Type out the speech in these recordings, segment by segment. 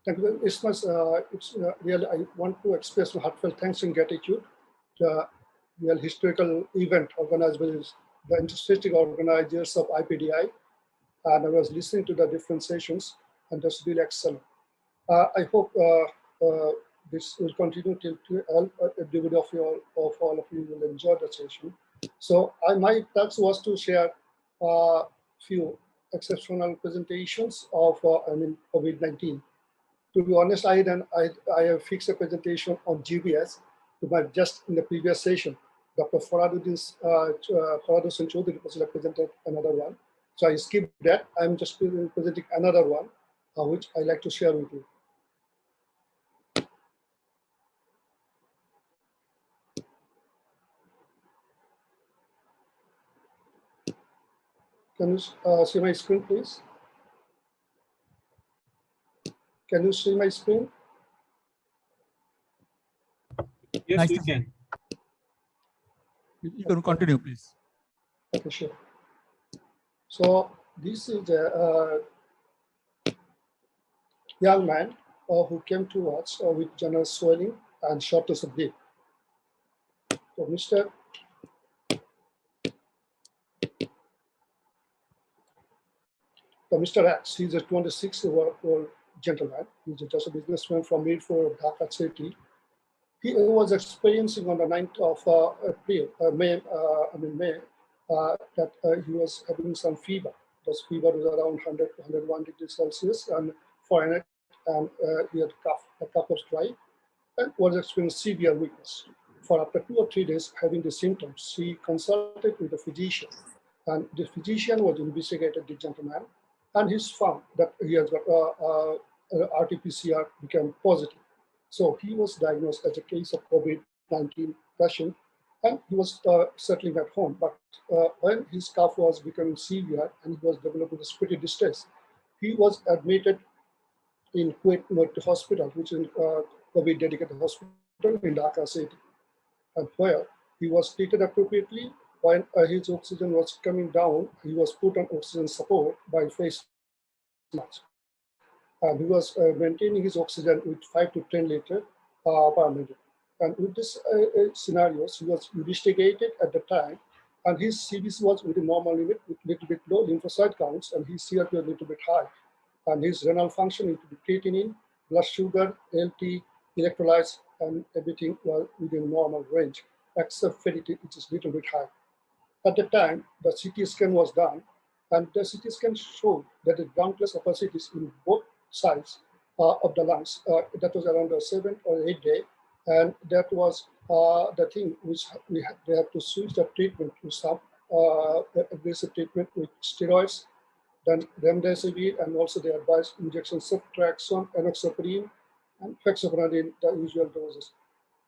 Thank you. It's really, I want to express my heartfelt thanks and gratitude to the real historical event organized by the enthusiastic organizers of IPDI. And I was listening to the different sessions, and that's really excellent. I hope this will continue till all everybody of all of you will enjoy the session. So my task was to share a few exceptional presentations of COVID-19. To be honest, I have fixed a presentation on GBS, but just in the previous session, Dr. Faraduddin Chaudhary presented another one. So I skipped that. I'm just presenting another one, which I like to share with you. Can you see my screen, please? Can you see my screen? Yes, nice we can. You can continue, please. Okay, sure. So this is a young man who came to us with general swelling and shortness of breath. So Mr. X, he's a 26-year-old gentleman. He's just a businessman from Mirpur, Dhaka city. He was experiencing on the 9th of May, that he was having some fever. This fever was around 100 to 101 degrees Celsius and Fahrenheit, and he had a cough was dry, and was experiencing severe weakness. For after 2 or 3 days having the symptoms, he consulted with a physician, and the physician was investigated the gentleman, and he's found that he has got RT-PCR became positive. So he was diagnosed as a case of COVID-19 patient, and he was settling at home. But when his cough was becoming severe and he was developing respiratory distress, he was admitted in Kuwait Hospital, which is a COVID dedicated hospital in Dhaka city, and where he was treated appropriately. When his oxygen was coming down, he was put on oxygen support by face mask. And he was maintaining his oxygen with 5 to 10 liters per minute. And with this scenarios, he was investigated at the time, and his CBC was within normal limit with little bit low lymphocyte counts, and his CRP was a little bit high. And his renal function into creatinine, blood sugar, LT, electrolytes, and everything was within normal range, except ferritin, which is a little bit high. At the time, the CT scan was done, and the CT scan showed that the groundless opacities in both sides of the lungs. That was around the 7th or 8th day, and that was the thing which they have to switch the treatment to some aggressive treatment with steroids, then remdesivir, and also they advised injection ceftriaxone, enoxaparin, and fexofenadine, the usual doses.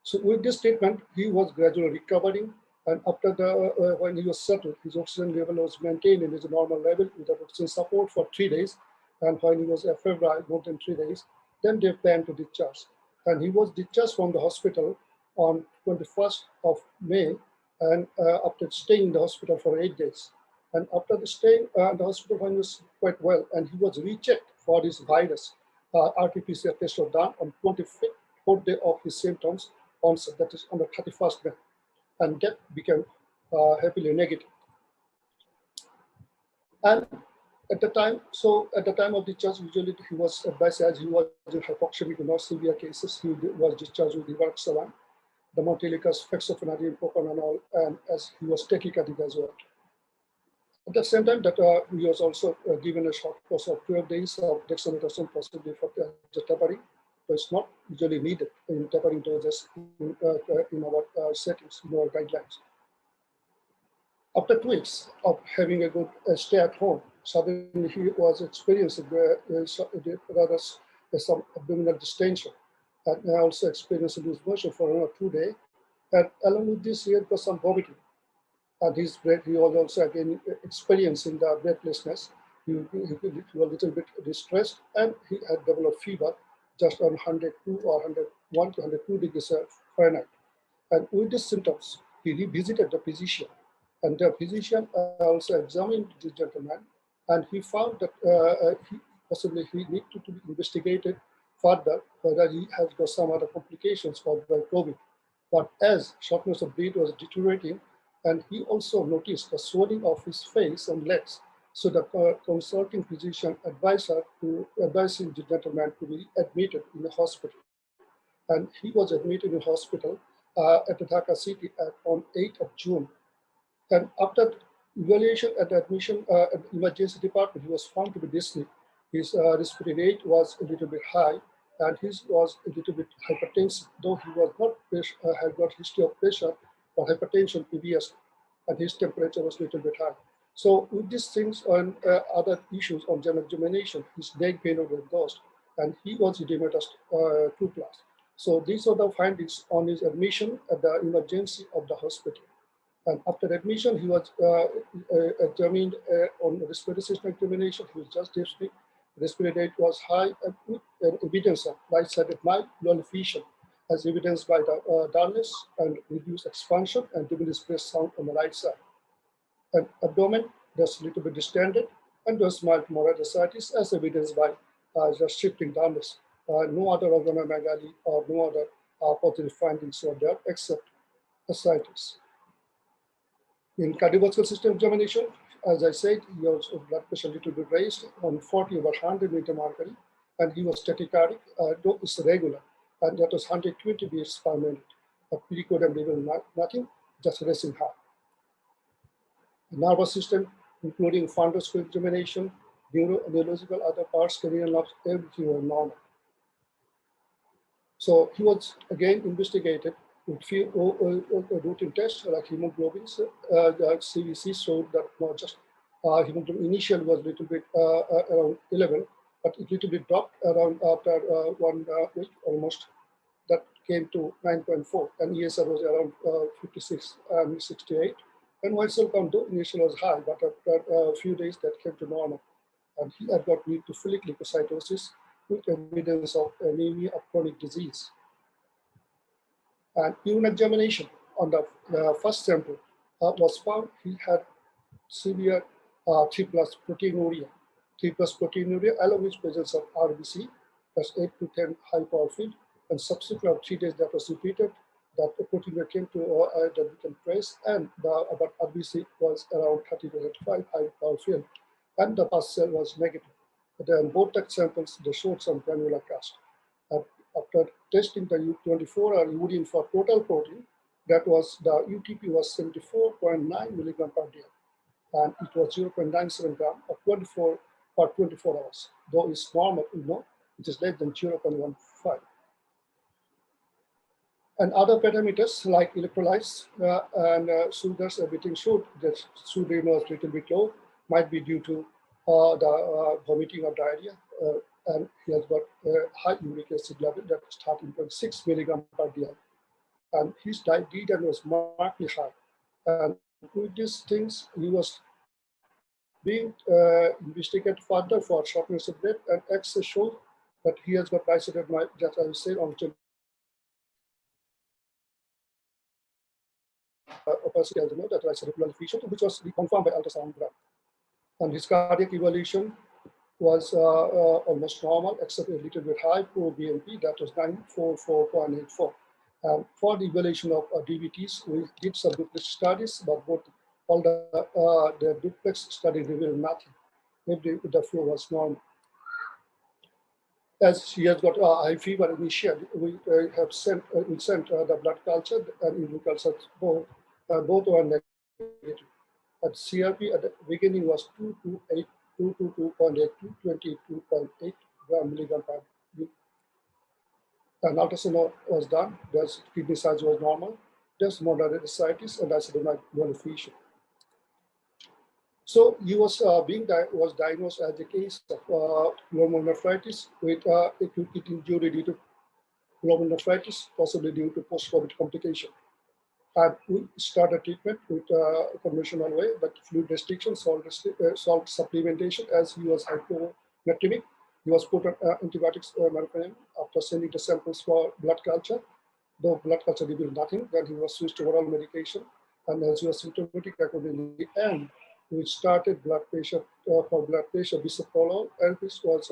So with this treatment, he was gradually recovering, and after when he was settled, his oxygen level was maintained in his normal level without oxygen support for 3 days. And when he was febrile, more than 3 days, then they planned to discharge. And he was discharged from the hospital on 21st of May, and after staying in the hospital for 8 days. And after the stay in the hospital, when he was quite well, and he was rechecked for this virus, RT-PCR test was done on 24th day of his symptoms onset, that is on the 31st May. And that became happily negative. And at the time of discharge, usually he was advised, as he was in hypoxemic, not severe cases, he was discharged with rivaroxaban, the Montelukast, fexofenadine, propranolol, and as he was tachycardic as well. At the same time, that he was also given a short course of 12 days of dexamethasone, possibly for the tapering. So it's not usually needed in tapering doses in our settings, in our guidelines. After 2 weeks of having a good stay at home, suddenly he was experiencing some abdominal distension, and also experienced loose motion for another 2 days. And along with this, he had got some vomiting. And his breath, he was also again experiencing the breathlessness. He was a little bit distressed, and he had developed fever just on 102 or 101 to 102 degrees Fahrenheit. And with these symptoms, he revisited the physician. And the physician also examined this gentleman, and he found that he needed to be investigated further whether he has got some other complications caused by COVID. But as shortness of breath was deteriorating, and he also noticed the swelling of his face and legs, so the consulting physician advised the gentleman to be admitted in the hospital. And he was admitted in hospital at the Dhaka city on 8th of June. And after evaluation at the admission at the emergency department, he was found to be dyspneic. His respiratory rate was a little bit high, and his was a little bit hypertensive, though he was not had got history of pressure or hypertension previously, and his temperature was a little bit high. So with these things and other issues on general examination, his neck pain was exhaust, and he was edematous 2 class. So these are the findings on his admission at the emergency of the hospital. And after admission, he was examined on respiratory system examination. He was just dyspneic. Respiratory rate was high, and with evidence of right-sided mild pleural effusion, as evidenced by the dullness and reduced expansion and diminished breath sound on the right side. And abdomen just a little bit distended, and was mild moderate ascites, as evidenced by just shifting dullness. No other organomegaly or no other positive findings were there except ascites. In cardiovascular system examination, as I said, he was blood pressure a little bit raised on 40 over 100 meter mercury, and he was tachycardic, though it's regular, and that was 120 beats per minute. But pericardium level nothing, just racing high. The nervous system, including fundoscopic examination, neurological, other parts, cranial nerves, everything were normal. So he was again investigated with few routine tests like hemoglobins. The CVC showed that not just hemoglobin initially was a little bit around 11, but it little bit dropped around after 1 week almost. That came to 9.4, and ESR was around 56 and 68. And white cell count though initially was high, but after a few days that came to normal. And he had got neutrophilic leukocytosis with evidence of anemia of chronic disease. And urine examination on the first sample was found he had severe 3+ proteinuria. 3+ proteinuria along with presence of RBC, that's 8 to 10 high power field, and subsequent 3 days that was repeated, that the proteinuria came to that we can trace, and about RBC was around 30 to 35 high power field, and the pus cell was negative. But then both test samples, they showed some granular cast. After testing the U24 or urine for total protein, that was the UTP was 74.9 milligram per day, and it was 0.97 gram of 24 for 24 hours. Though it's normal, it is less than 0.15. And other parameters like electrolytes and sugars, everything showed that sodium was a little bit low, might be due to the vomiting or diarrhea. And he has got a high uric acid level that is 13.6 milligram per day. And his D-dimer was markedly high. And with these things, he was being investigated further for shortness of breath, and X showed that he has got isolated, that I said, on opacity, as you know, that is cerebral effusion, which was confirmed by ultrasonogram. And his cardiac evolution was almost normal, except a little bit high pro BNP, that was 944.84. For the evaluation of DVTs, we did some duplex studies, but all the duplex study revealed nothing. The flow was normal. As he has got high fever initially, we have sent the blood culture and urine culture both were negative. At CRP at the beginning was 228. 222.8 to 22.8 gram milligram per week. An ultrasound was done. The kidney size was normal. Just moderate ascites and acidotic effusion. So he was was diagnosed as a case of glomerulonephritis with acute kidney injury due to glomerulonephritis, possibly due to post-COVID complication. And we started treatment with a conventional way, but fluid restriction, salt supplementation, as he was hyponatremic. He was put on antibiotics morphine after sending the samples for blood culture. Though blood culture revealed nothing, then he was switched to oral medication. And as he was symptomatic accordingly, and we started blood pressure for blood pressure bisoprolol, and this was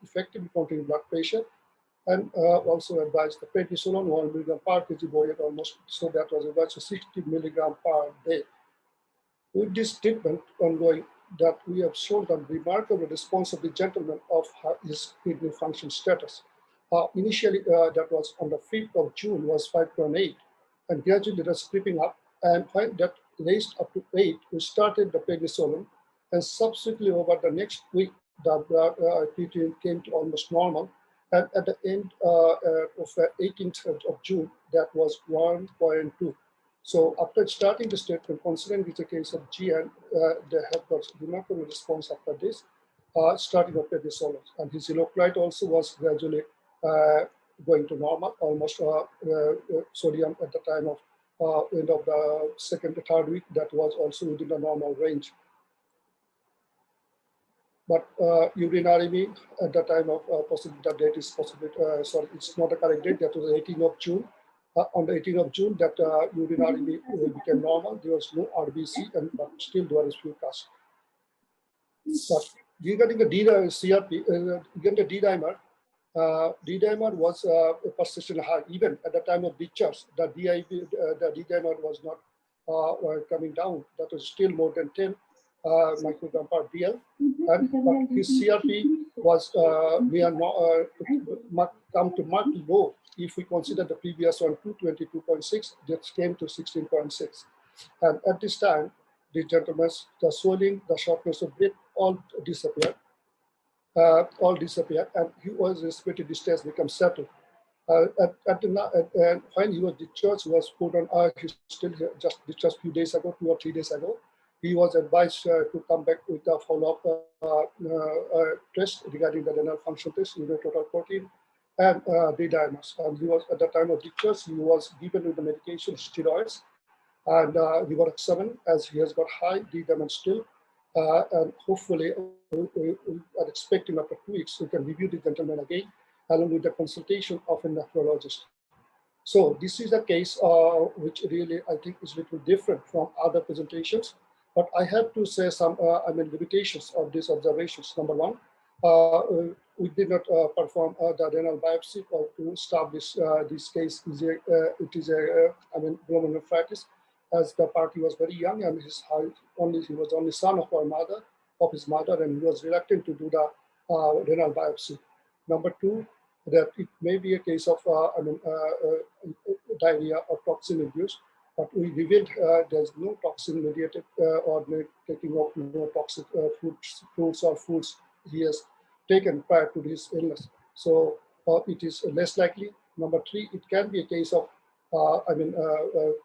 effectively controlling blood pressure and also advised the prednisolone 1 milligram per kg body weight almost. So that was about 60 milligram per day. With this treatment ongoing, that we have shown the remarkable response of the gentleman of his kidney function status. Initially, that was on the 5th of June was 5.8, and gradually it was creeping up. And when that raised up to 8, we started the prednisolone, and subsequently over the next week, the blood creatinine came to almost normal. And at the end of 18th of June, that was 1.2. So after starting the treatment, considering it's a case of GN, they have got remarkable response after this, starting of prednisolone. And his electrolyte also was gradually going to normal, almost sodium at the time of end of the second to third week, that was also within the normal range. But urinary at the time of the date is possibly, sorry, it's not a correct date, that was 18th of June. On the 18th of June, that urinary became normal. There was no RBC, but still there was few casts. But regarding the CRP, again the D-dimer, D-dimer was persistent high. Even at the time of discharge, the D-dimer was not coming down. That was still more than 10 microgram per DL. And but his CRP was come to markedly low. If we consider the previous one, 222.6, that came to 16.6. And at this time, the gentleman's, the swelling, the shortness of breath, all disappeared. And he was respiratory distress become settled. When he was discharged, he was put on, he still just discharged a few days ago, 2 or 3 days ago. He was advised to come back with a follow-up test regarding the renal function test, urinary total protein, and D-dimers. And he was, at the time of discharge, he was given with the medication, steroids, and Rivaroxaban, as he has got high D-dimer still. And hopefully, we are expecting after 2 weeks, we can review the gentleman again, along with the consultation of a nephrologist. So this is a case which really, I think, is a little different from other presentations. But I have to say some, limitations of these observations. Number one, we did not perform the renal biopsy to establish this case is glomerulonephritis, as the party was very young and he was only son of his mother, and he was reluctant to do the renal biopsy. Number two, that it may be a case of diarrhea or toxin induced, but we revealed there's no toxin mediated or taking of no toxic fruits or foods he has taken prior to this illness. So it is less likely. Number three, it can be a case of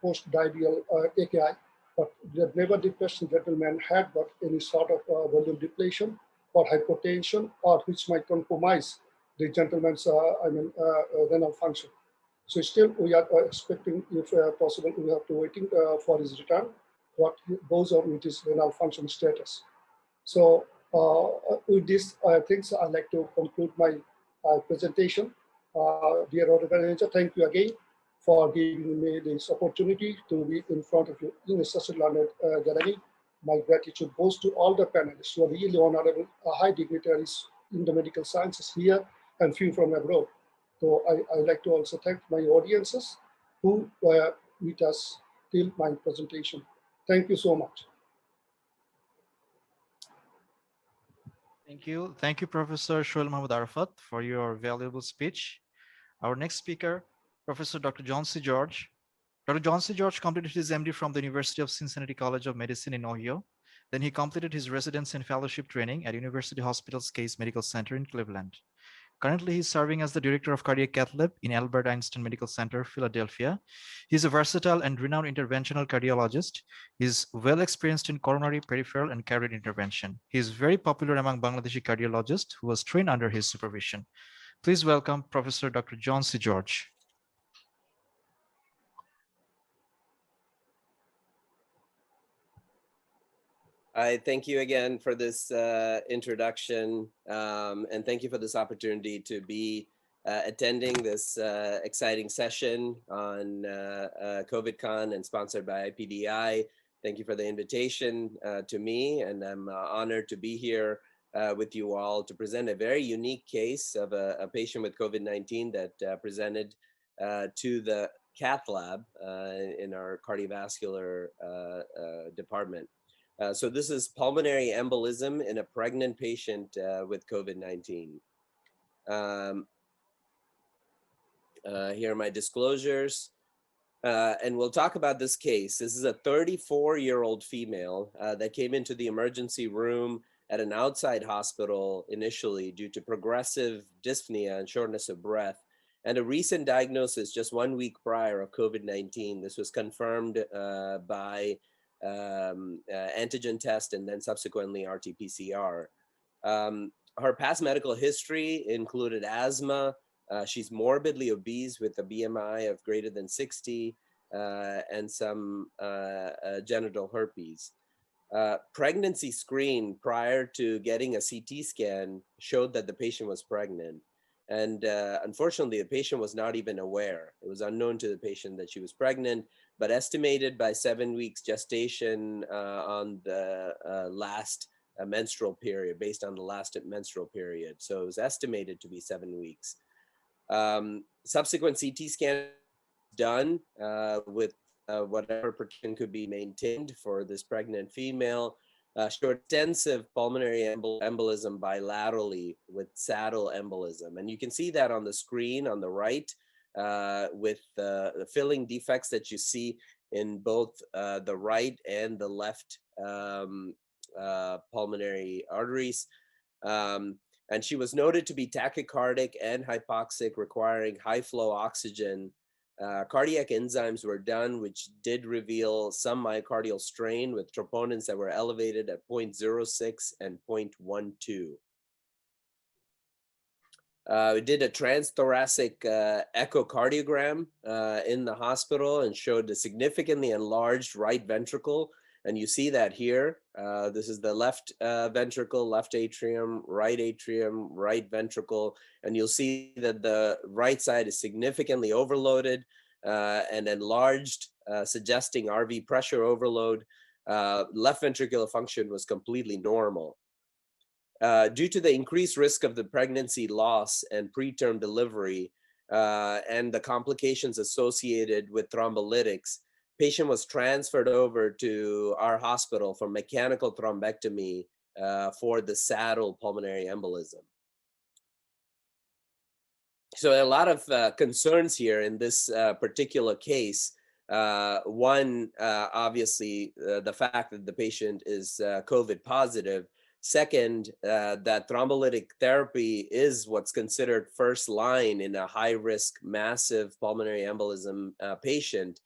post-diarrheal AKI, but never the patient gentleman had got any sort of volume depletion or hypotension, or which might compromise the gentleman's renal function. So still we are expecting, if possible, we have to waiting for his return, what goes on with his renal function status. So with this things, I'd like to conclude my presentation. Dear organizer, thank you again for giving me this opportunity to be in front of you in such a learned gathering. My gratitude goes to all the panelists who are really honorable, high dignitaries in the medical sciences here and few from abroad. So I'd like to also thank my audiences who were with us till my presentation. Thank you so much. Thank you. Thank you, Professor Shoail Mahmood Arafat, for your valuable speech. Our next speaker, Professor Dr. John C. George. Dr. John C. George completed his MD from the University of Cincinnati College of Medicine in Ohio. Then he completed his residency and fellowship training at University Hospitals Case Medical Center in Cleveland. Currently, he's serving as the Director of Cardiac Cath Lab in Albert Einstein Medical Center, Philadelphia. He's a versatile and renowned interventional cardiologist. He's well experienced in coronary, peripheral, and cardiac intervention. He is very popular among Bangladeshi cardiologists who was trained under his supervision. Please welcome Professor Dr. John C. George. I thank you again for this introduction, and thank you for this opportunity to be attending this exciting session on COVIDCon and sponsored by IPDI. Thank you for the invitation to me, and I'm honored to be here with you all to present a very unique case of a patient with COVID-19 that presented to the cath lab in our cardiovascular department. So this is pulmonary embolism in a pregnant patient with COVID-19. Here are my disclosures. And we'll talk about this case. This is a 34-year-old female that came into the emergency room at an outside hospital initially due to progressive dyspnea and shortness of breath, and a recent diagnosis just 1 week prior of COVID-19. This was confirmed by antigen test and then subsequently RT-PCR. Her past medical history included asthma. She's morbidly obese with a BMI of greater than 60 and some genital herpes. Pregnancy screen prior to getting a CT scan showed that the patient was pregnant. And unfortunately, the patient was not even aware. It was unknown to the patient that she was pregnant, but estimated by 7 weeks gestation on the last menstrual period, based on the last menstrual period. So it was estimated to be 7 weeks. Subsequent CT scan done with whatever protection could be maintained for this pregnant female, showed extensive pulmonary embolism bilaterally with saddle embolism. And you can see that on the screen on the right with the filling defects that you see in both the right and the left pulmonary arteries. And she was noted to be tachycardic and hypoxic, requiring high flow oxygen. Cardiac enzymes were done, which did reveal some myocardial strain with troponins that were elevated at 0.06 and 0.12. We did a transthoracic echocardiogram in the hospital and showed a significantly enlarged right ventricle. And you see that here. This is the left ventricle, left atrium, right ventricle. And you'll see that the right side is significantly overloaded and enlarged, suggesting RV pressure overload. Left ventricular function was completely normal. Due to the increased risk of the pregnancy loss and preterm delivery and the complications associated with thrombolytics, patient was transferred over to our hospital for mechanical thrombectomy for the saddle pulmonary embolism. So a lot of concerns here in this particular case. One, obviously, the fact that the patient is COVID positive. Second, that thrombolytic therapy is what's considered first line in a high-risk massive pulmonary embolism patient,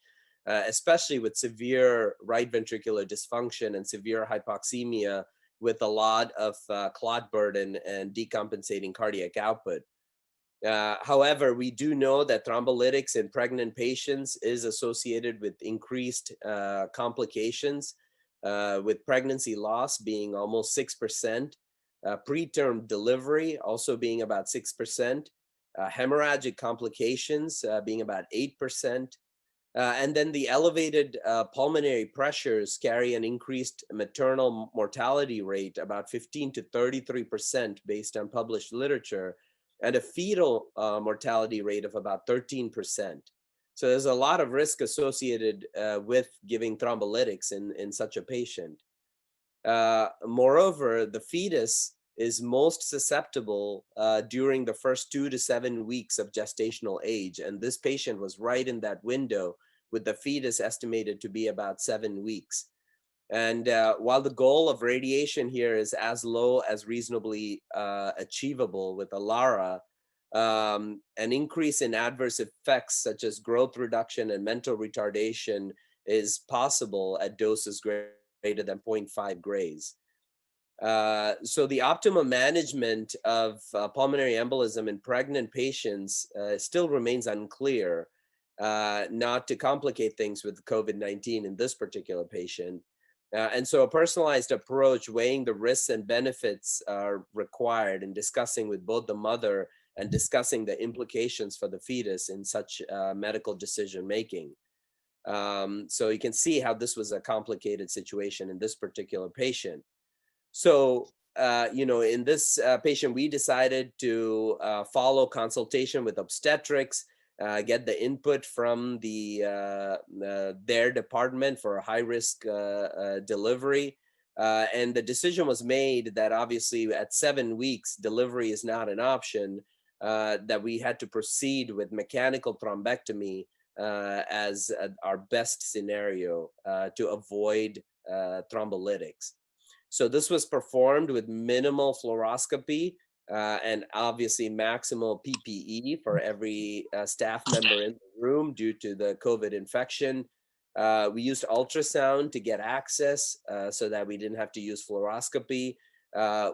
especially with severe right ventricular dysfunction and severe hypoxemia with a lot of clot burden and decompensating cardiac output. However, we do know that thrombolytics in pregnant patients is associated with increased complications, with pregnancy loss being almost 6%, preterm delivery also being about 6%, hemorrhagic complications being about 8%, and then the elevated pulmonary pressures carry an increased maternal mortality rate, about 15 to 33% based on published literature, and a fetal mortality rate of about 13%. So there's a lot of risk associated with giving thrombolytics in such a patient. Moreover, the fetus is most susceptible during the first 2 to 7 weeks of gestational age. And this patient was right in that window with the fetus estimated to be about 7 weeks. And while the goal of radiation here is as low as reasonably achievable with a LARA, an increase in adverse effects such as growth reduction and mental retardation is possible at doses greater than 0.5 grays. So the optimum management of pulmonary embolism in pregnant patients still remains unclear, not to complicate things with COVID-19 in this particular patient. And so a personalized approach weighing the risks and benefits are required in discussing with both the mother and discussing the implications for the fetus in such medical decision making. So you can see how this was a complicated situation in this particular patient. So in this patient, we decided to follow consultation with obstetrics, get the input from their department for a high-risk delivery. And the decision was made that obviously at 7 weeks, delivery is not an option, that we had to proceed with mechanical thrombectomy as our best scenario to avoid thrombolytics. So this was performed with minimal fluoroscopy and obviously maximal PPE for every staff member in the room due to the COVID infection. We used ultrasound to get access so that we didn't have to use fluoroscopy.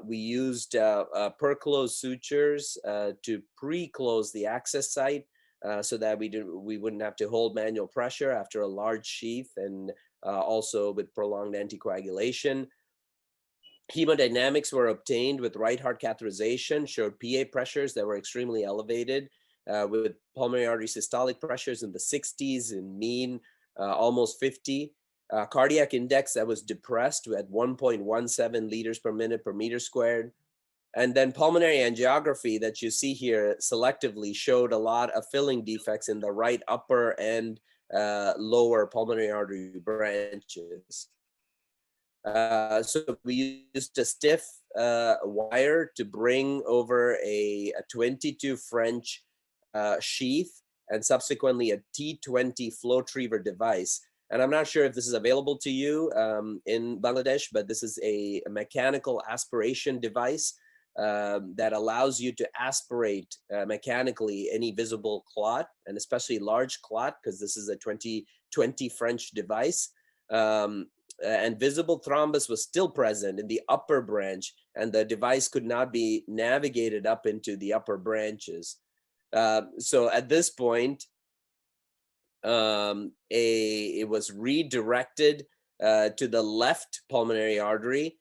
We used per-close sutures to pre-close the access site so that we wouldn't have to hold manual pressure after a large sheath, and also with prolonged anticoagulation. Hemodynamics were obtained with right heart catheterization, showed PA pressures that were extremely elevated with pulmonary artery systolic pressures in the 60s and mean almost 50. Cardiac index that was depressed at 1.17 liters per minute per meter squared. And then pulmonary angiography that you see here selectively showed a lot of filling defects in the right upper and lower pulmonary artery branches. So we used a stiff wire to bring over a 22 French sheath and subsequently a T20 flow retriever device. And I'm not sure if this is available to you in Bangladesh, but this is a mechanical aspiration device that allows you to aspirate mechanically any visible clot, and especially large clot, because this is a 20 French device. And visible thrombus was still present in the upper branch, and the device could not be navigated up into the upper branches. So at this point, it was redirected to the left pulmonary artery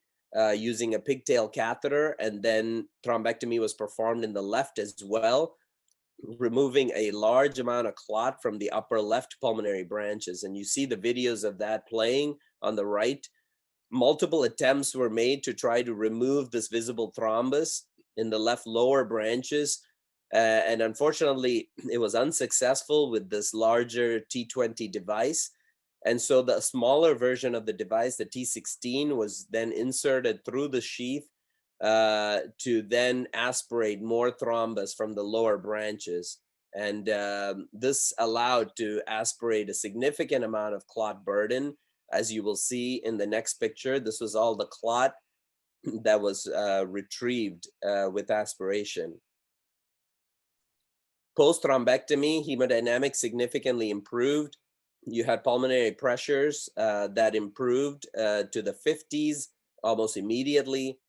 using a pigtail catheter, and then thrombectomy was performed in the left as well, removing a large amount of clot from the upper left pulmonary branches. And you see the videos of that playing on the right. Multiple attempts were made to try to remove this visible thrombus in the left lower branches. And unfortunately, it was unsuccessful with this larger T20 device. And so the smaller version of the device, the T16, was then inserted through the sheath to then aspirate more thrombus from the lower branches. And this allowed to aspirate a significant amount of clot burden. As you will see in the next picture, this was all the clot that was retrieved with aspiration. Post-thrombectomy, hemodynamics significantly improved. You had pulmonary pressures that improved to the 50s almost immediately.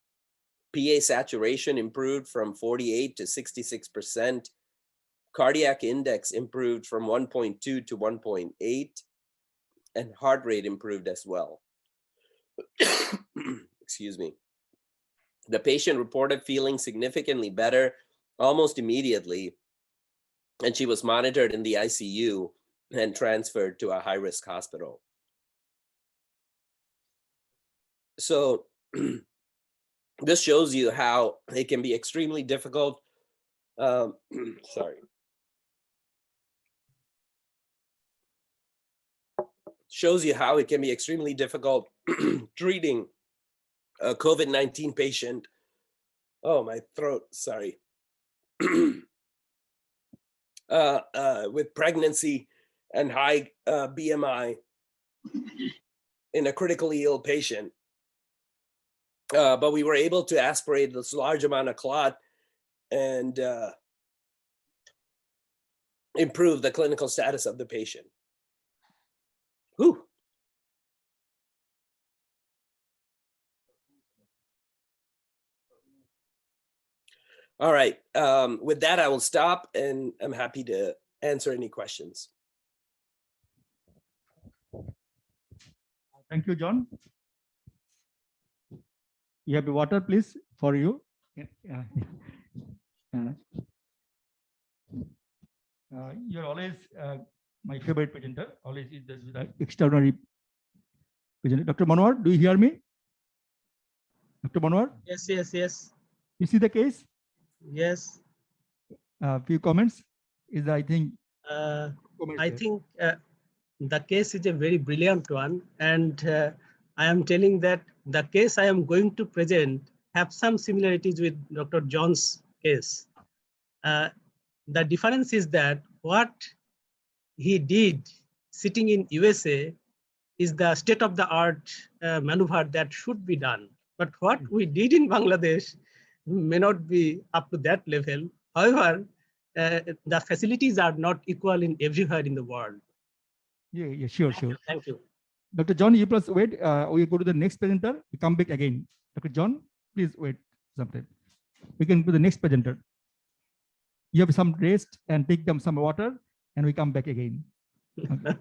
PA saturation improved from 48 to 66%. Cardiac index improved from 1.2 to 1.8, and heart rate improved as well. Excuse me. The patient reported feeling significantly better almost immediately, and she was monitored in the ICU and transferred to a high-risk hospital. So this shows you how it can be extremely difficult. Shows you how it can be extremely difficult treating a COVID-19 patient. Oh, my throat, sorry. With pregnancy and high BMI in a critically ill patient. But we were able to aspirate this large amount of clot and improve the clinical status of the patient. Whew. All right, with that, I will stop, and I'm happy to answer any questions. Thank you, John. You have the water, please, for you. You're always my favorite presenter. Always is the extraordinary presenter. Dr. Manwar, do you hear me? Dr. Banwar, Yes, yes, yes, you see the case? yes. Few comments. Is I think comments I there. think the case is a very brilliant one, and I am telling that the case I am going to present have some similarities with Dr. John's case. The difference is that what he did sitting in USA is the state of the art maneuver that should be done. But what we did in Bangladesh may not be up to that level. However, the facilities are not equal in everywhere in the world. Yeah, sure, sure. Thank you. Dr. John, you plus wait. We go to the next presenter. We come back again. Dr. John, please wait sometime. We can go to the next presenter. You have some rest and take them some water, and we come back again. Okay.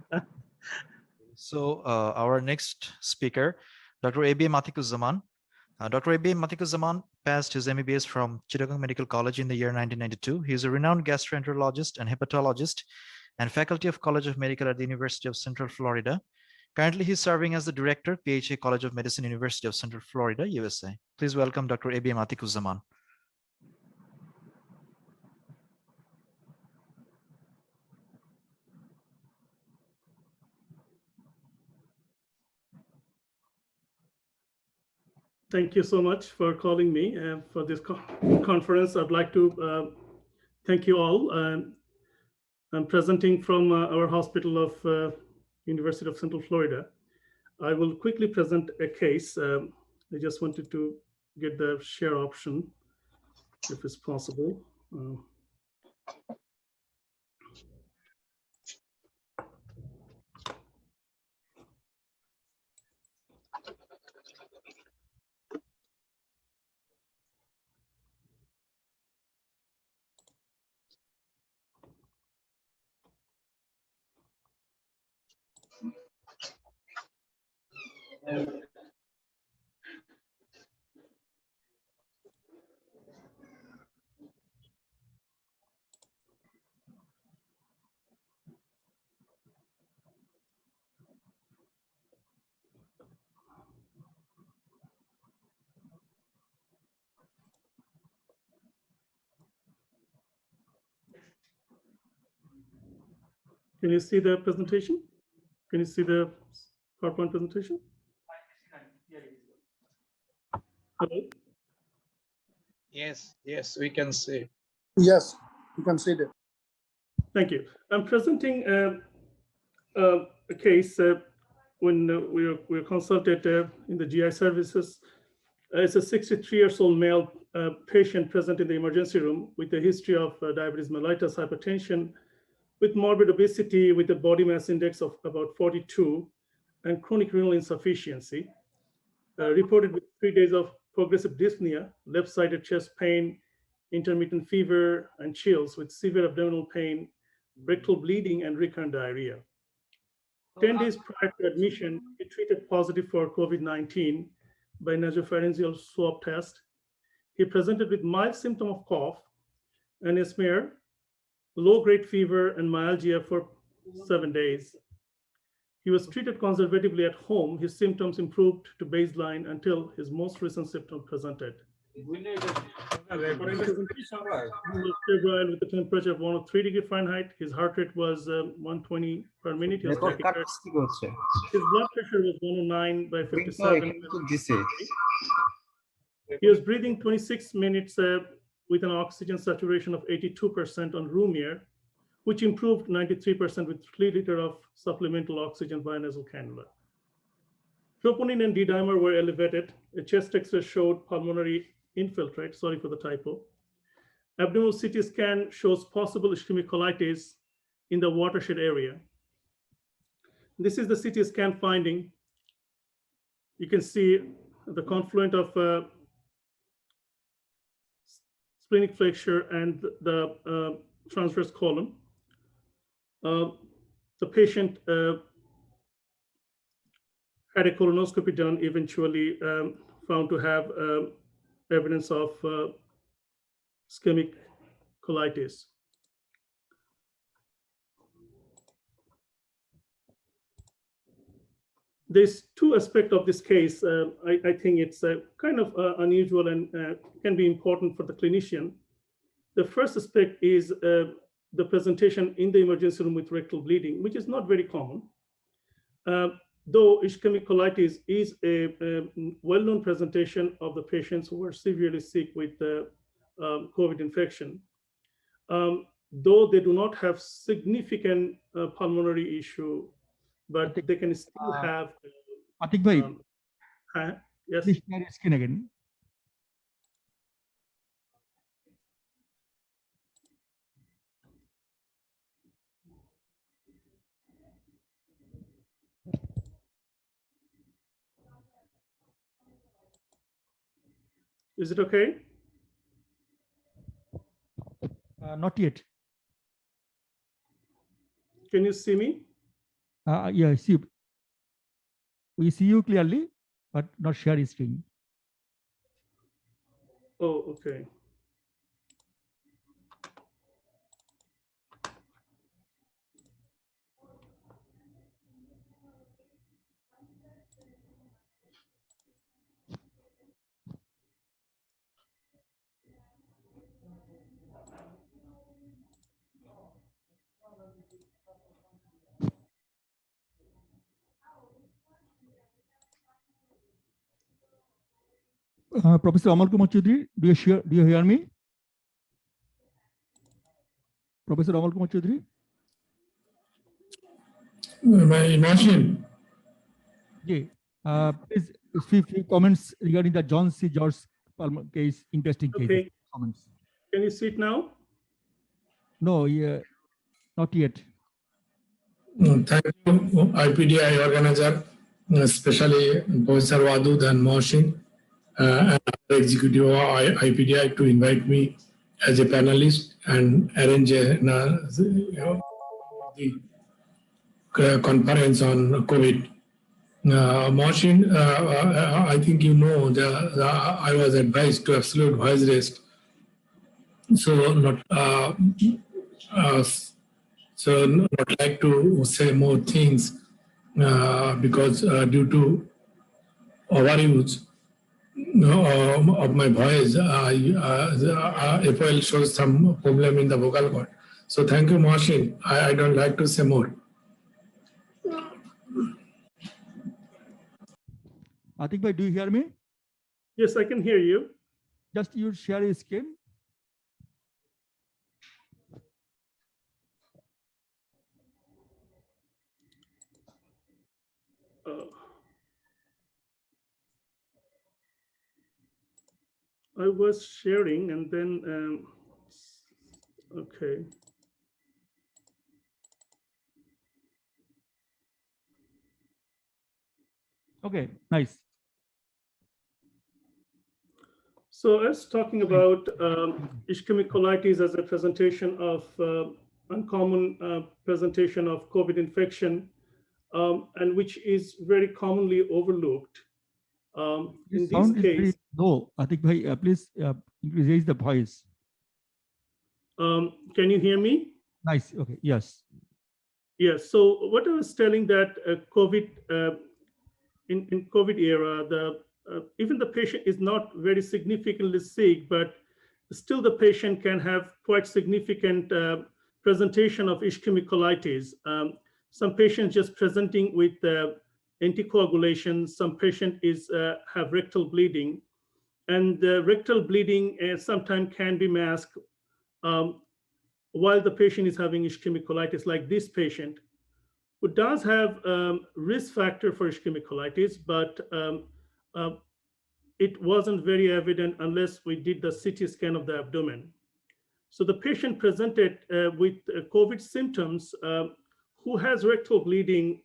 So our next speaker, Dr. A.B. Matikuzzaman. Dr. A.B. Matikuzzaman passed his MBBS from Chittagong Medical College in the year 1992. He is a renowned gastroenterologist and hepatologist and faculty of College of Medical at the University of Central Florida. Currently, he's serving as the director, PHA College of Medicine, University of Central Florida, USA. Please welcome Dr. A.B. Matikuzzaman. Thank you so much for calling me for this conference. I'd like to thank you all. I'm presenting from our hospital of University of Central Florida. I will quickly present a case. I just wanted to get the share option, if it's possible. Can you see the presentation? Can you see the PowerPoint presentation? Hello? Yes, yes, we can see. Yes, you can see that. Thank you. I'm presenting a case when we were consulted in the GI services. It's a 63-year-old male patient present in the emergency room with a history of diabetes mellitus, hypertension, with morbid obesity, with a body mass index of about 42, and chronic renal insufficiency. Reported with 3 days of progressive dyspnea, left-sided chest pain, intermittent fever, and chills with severe abdominal pain, rectal bleeding, and recurrent diarrhea. 10 days prior to admission, he treated positive for COVID-19 by nasopharyngeal swab test. He presented with mild symptom of cough and a smear, low-grade fever, and myalgia for 7 days. He was treated conservatively at home. His symptoms improved to baseline until his most recent symptom presented. He was febrile with a temperature of 103 degrees Fahrenheit. His heart rate was 120 per minute. He was tachycardic. His blood pressure was 109 by 57. He was breathing 26 minutes with an oxygen saturation of 82% on room air, which improved 93% with 3 liters of supplemental oxygen via nasal cannula. Troponin and D-dimer were elevated. A chest X-ray showed pulmonary infiltrate, sorry for the typo. Abdominal CT scan shows possible ischemic colitis in the watershed area. This is the CT scan finding. You can see the confluent of splenic flexure and the transverse column. The patient had a colonoscopy done, eventually found to have evidence of ischemic colitis. there's two aspects of this case. I think it's kind of unusual and can be important for the clinician. The first aspect is the presentation in the emergency room with rectal bleeding, which is not very common. Though ischemic colitis is a well-known presentation of the patients who are severely sick with COVID infection. Though they do not have significant pulmonary issue, but they can still have. Atik bhai, yes. please share your screen again. Is it okay? Not yet. Can you see me? Yeah, see, we see you clearly, but not share your screen. Oh, okay. Professor Amal Kumar Chaudhary, do you hear me? Professor Amal Kumar Chaudhary? My imagine. Yeah. Please, few comments regarding the John C. George case, interesting case. Okay. Comments. Can you see it now? No, yeah, not yet. Thank you, IPDI organizer, especially Professor Wadud and Mohsin, and executive of IPDI to invite me as a panelist and arrange the conference on COVID. Mohsin, I think you know I was advised to absolute voice rest. So not like to say more things because due to overuse of my voice, FOL shows some problem in the vocal cord. So thank you, Mohsin. I don't like to say more. Atik bhai, do you hear me? Yes, I can hear you. Just you share your screen. I was sharing and then, okay. Okay, nice. So I was talking about ischemic colitis as a presentation of uncommon presentation of COVID infection, and which is very commonly overlooked. In this case, no, Atik bhai, please raise the voice. Can you hear me? Nice. Okay. Yes. Yes. So what I was telling that COVID in COVID era, even the patient is not very significantly sick, but still the patient can have quite significant presentation of ischemic colitis. Some patients just presenting with anticoagulation. Some patient is have rectal bleeding, and the rectal bleeding sometimes can be masked while the patient is having ischemic colitis, like this patient, who does have risk factor for ischemic colitis, but it wasn't very evident unless we did the CT scan of the abdomen. So the patient presented with COVID symptoms, who has rectal bleeding,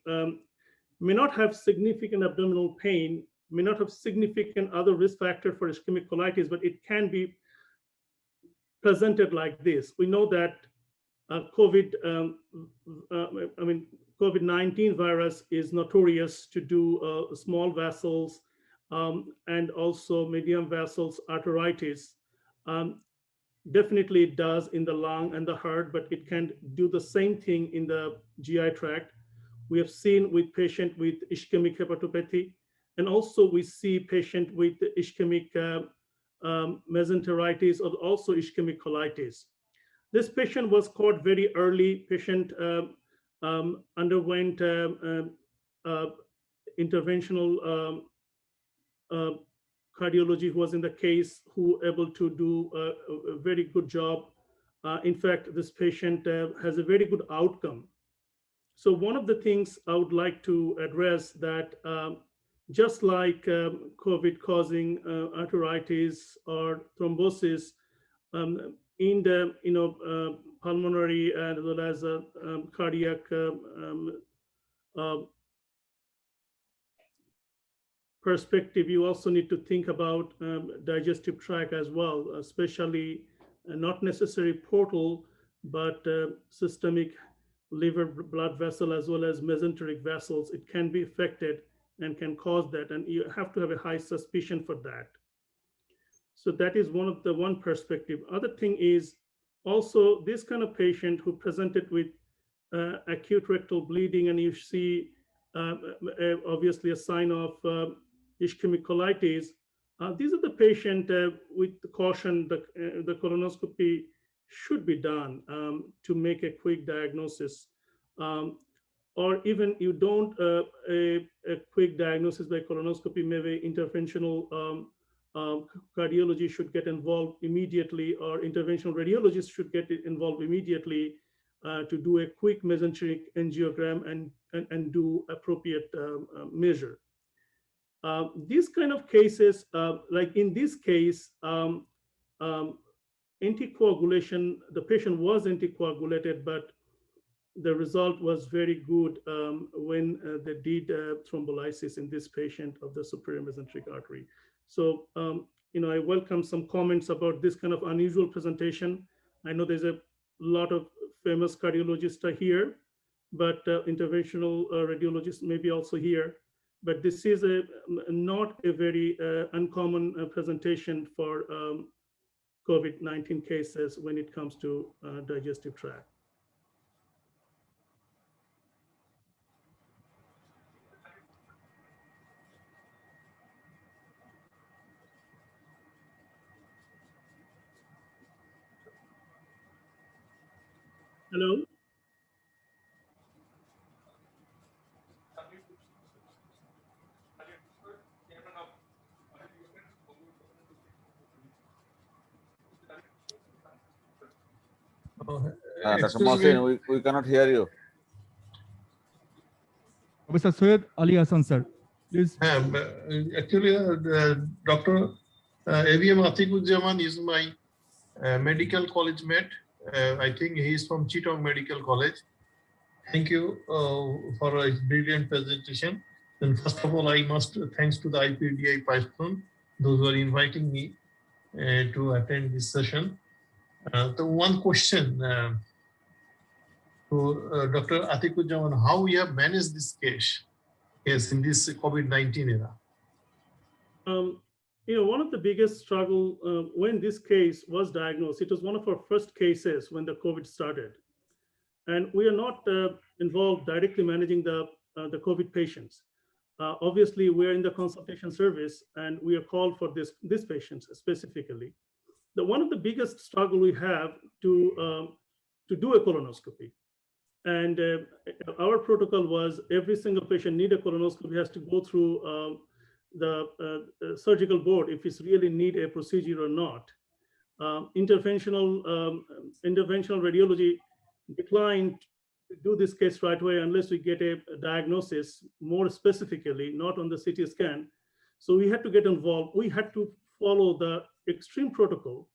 may not have significant abdominal pain, may not have significant other risk factor for ischemic colitis, but it can be presented like this. We know that COVID-19 virus is notorious to do small vessels and also medium vessels arteritis. Definitely it does in the lung and the heart, but it can do the same thing in the GI tract. we have seen with patient with ischemic hepatopathy, and also we see patient with ischemic mesenteritis or also ischemic colitis. This patient was caught very early. Patient underwent interventional cardiology who was in the case, who able to do a very good job. In fact, this patient has a very good outcome. So one of the things I would like to address that just like COVID causing arteritis or thrombosis in the pulmonary as well as cardiac perspective, you also need to think about digestive tract as well, especially not necessarily portal, but systemic liver blood vessel as well as mesenteric vessels. It can be affected and can cause that, and you have to have a high suspicion for that. So that is one perspective. Other thing is also this kind of patient who presented with acute rectal bleeding, and you see obviously a sign of ischemic colitis. These are the patient with the caution that the colonoscopy should be done to make a quick diagnosis. Or even you don't a quick diagnosis by colonoscopy, maybe interventional cardiology should get involved immediately, or interventional radiologist should get involved immediately to do a quick mesenteric angiogram and do appropriate measure. These kind of cases, like in this case, anticoagulation, the patient was anticoagulated, but the result was very good when they did thrombolysis in this patient of the superior mesenteric artery. So, I welcome some comments about this kind of unusual presentation. I know there's a lot of famous cardiologists are here, but interventional radiologists may be also here. But this is not a very uncommon presentation for COVID-19 cases when it comes to digestive tract. Hello? Dr. Mohsin, we cannot hear you. Professor Soyed Ali Hassan, sir, please. Actually, Dr. AVM Atikuzzaman is my medical college mate. I think he is from Chittagong Medical College. Thank you for a brilliant presentation. And first of all, I must thanks to the IPDI Python, those who are inviting me to attend this session. The one question to Dr. Atikuzzaman, how we have managed this case in this COVID-19 era? One of the biggest struggle when this case was diagnosed, it was one of our first cases when the COVID started. And we are not involved directly managing the COVID patients. Obviously, we're in the consultation service and we are called for this patients specifically. One of the biggest struggle we have to do a colonoscopy. And our protocol was every single patient need a colonoscopy has to go through the surgical board if it's really need a procedure or not. Interventional radiology declined to do this case right away unless we get a diagnosis more specifically, not on the CT scan. So we had to get involved. We had to follow the extreme protocol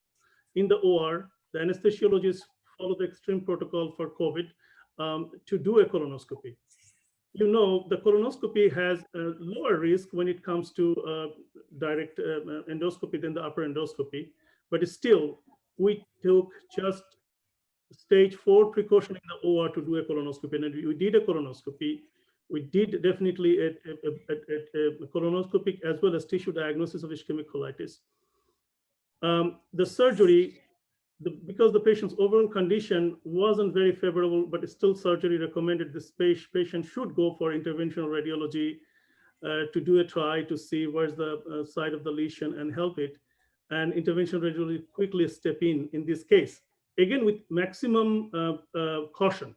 in the OR. The anesthesiologists follow the extreme protocol for COVID to do a colonoscopy. The colonoscopy has a lower risk when it comes to direct endoscopy than the upper endoscopy, but still, we took just stage 4 precaution in the OR to do a colonoscopy, and we did a colonoscopy. We did definitely a colonoscopic as well as tissue diagnosis of ischemic colitis. The surgery because the patient's overall condition wasn't very favorable, but still surgery recommended, this patient should go for interventional radiology to do a try to see where's the site of the lesion and help it. And interventional radiology quickly step in this case, again with maximum caution.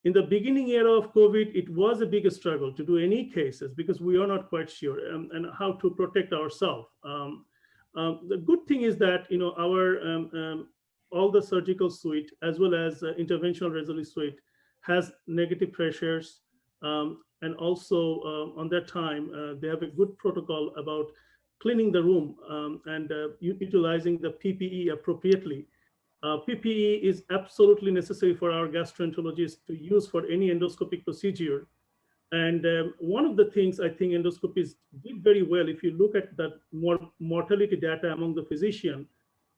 In the beginning era of COVID, it was a big struggle to do any cases because we are not quite sure and how to protect ourselves. The good thing is that our all the surgical suite as well as interventional radiology suite has negative pressures, and also on that time they have a good protocol about cleaning the room and utilizing the PPE appropriately. PPE is absolutely necessary for our gastroenterologists to use for any endoscopic procedure. And one of the things I think endoscopists did very well, if you look at the mortality data among the physicians,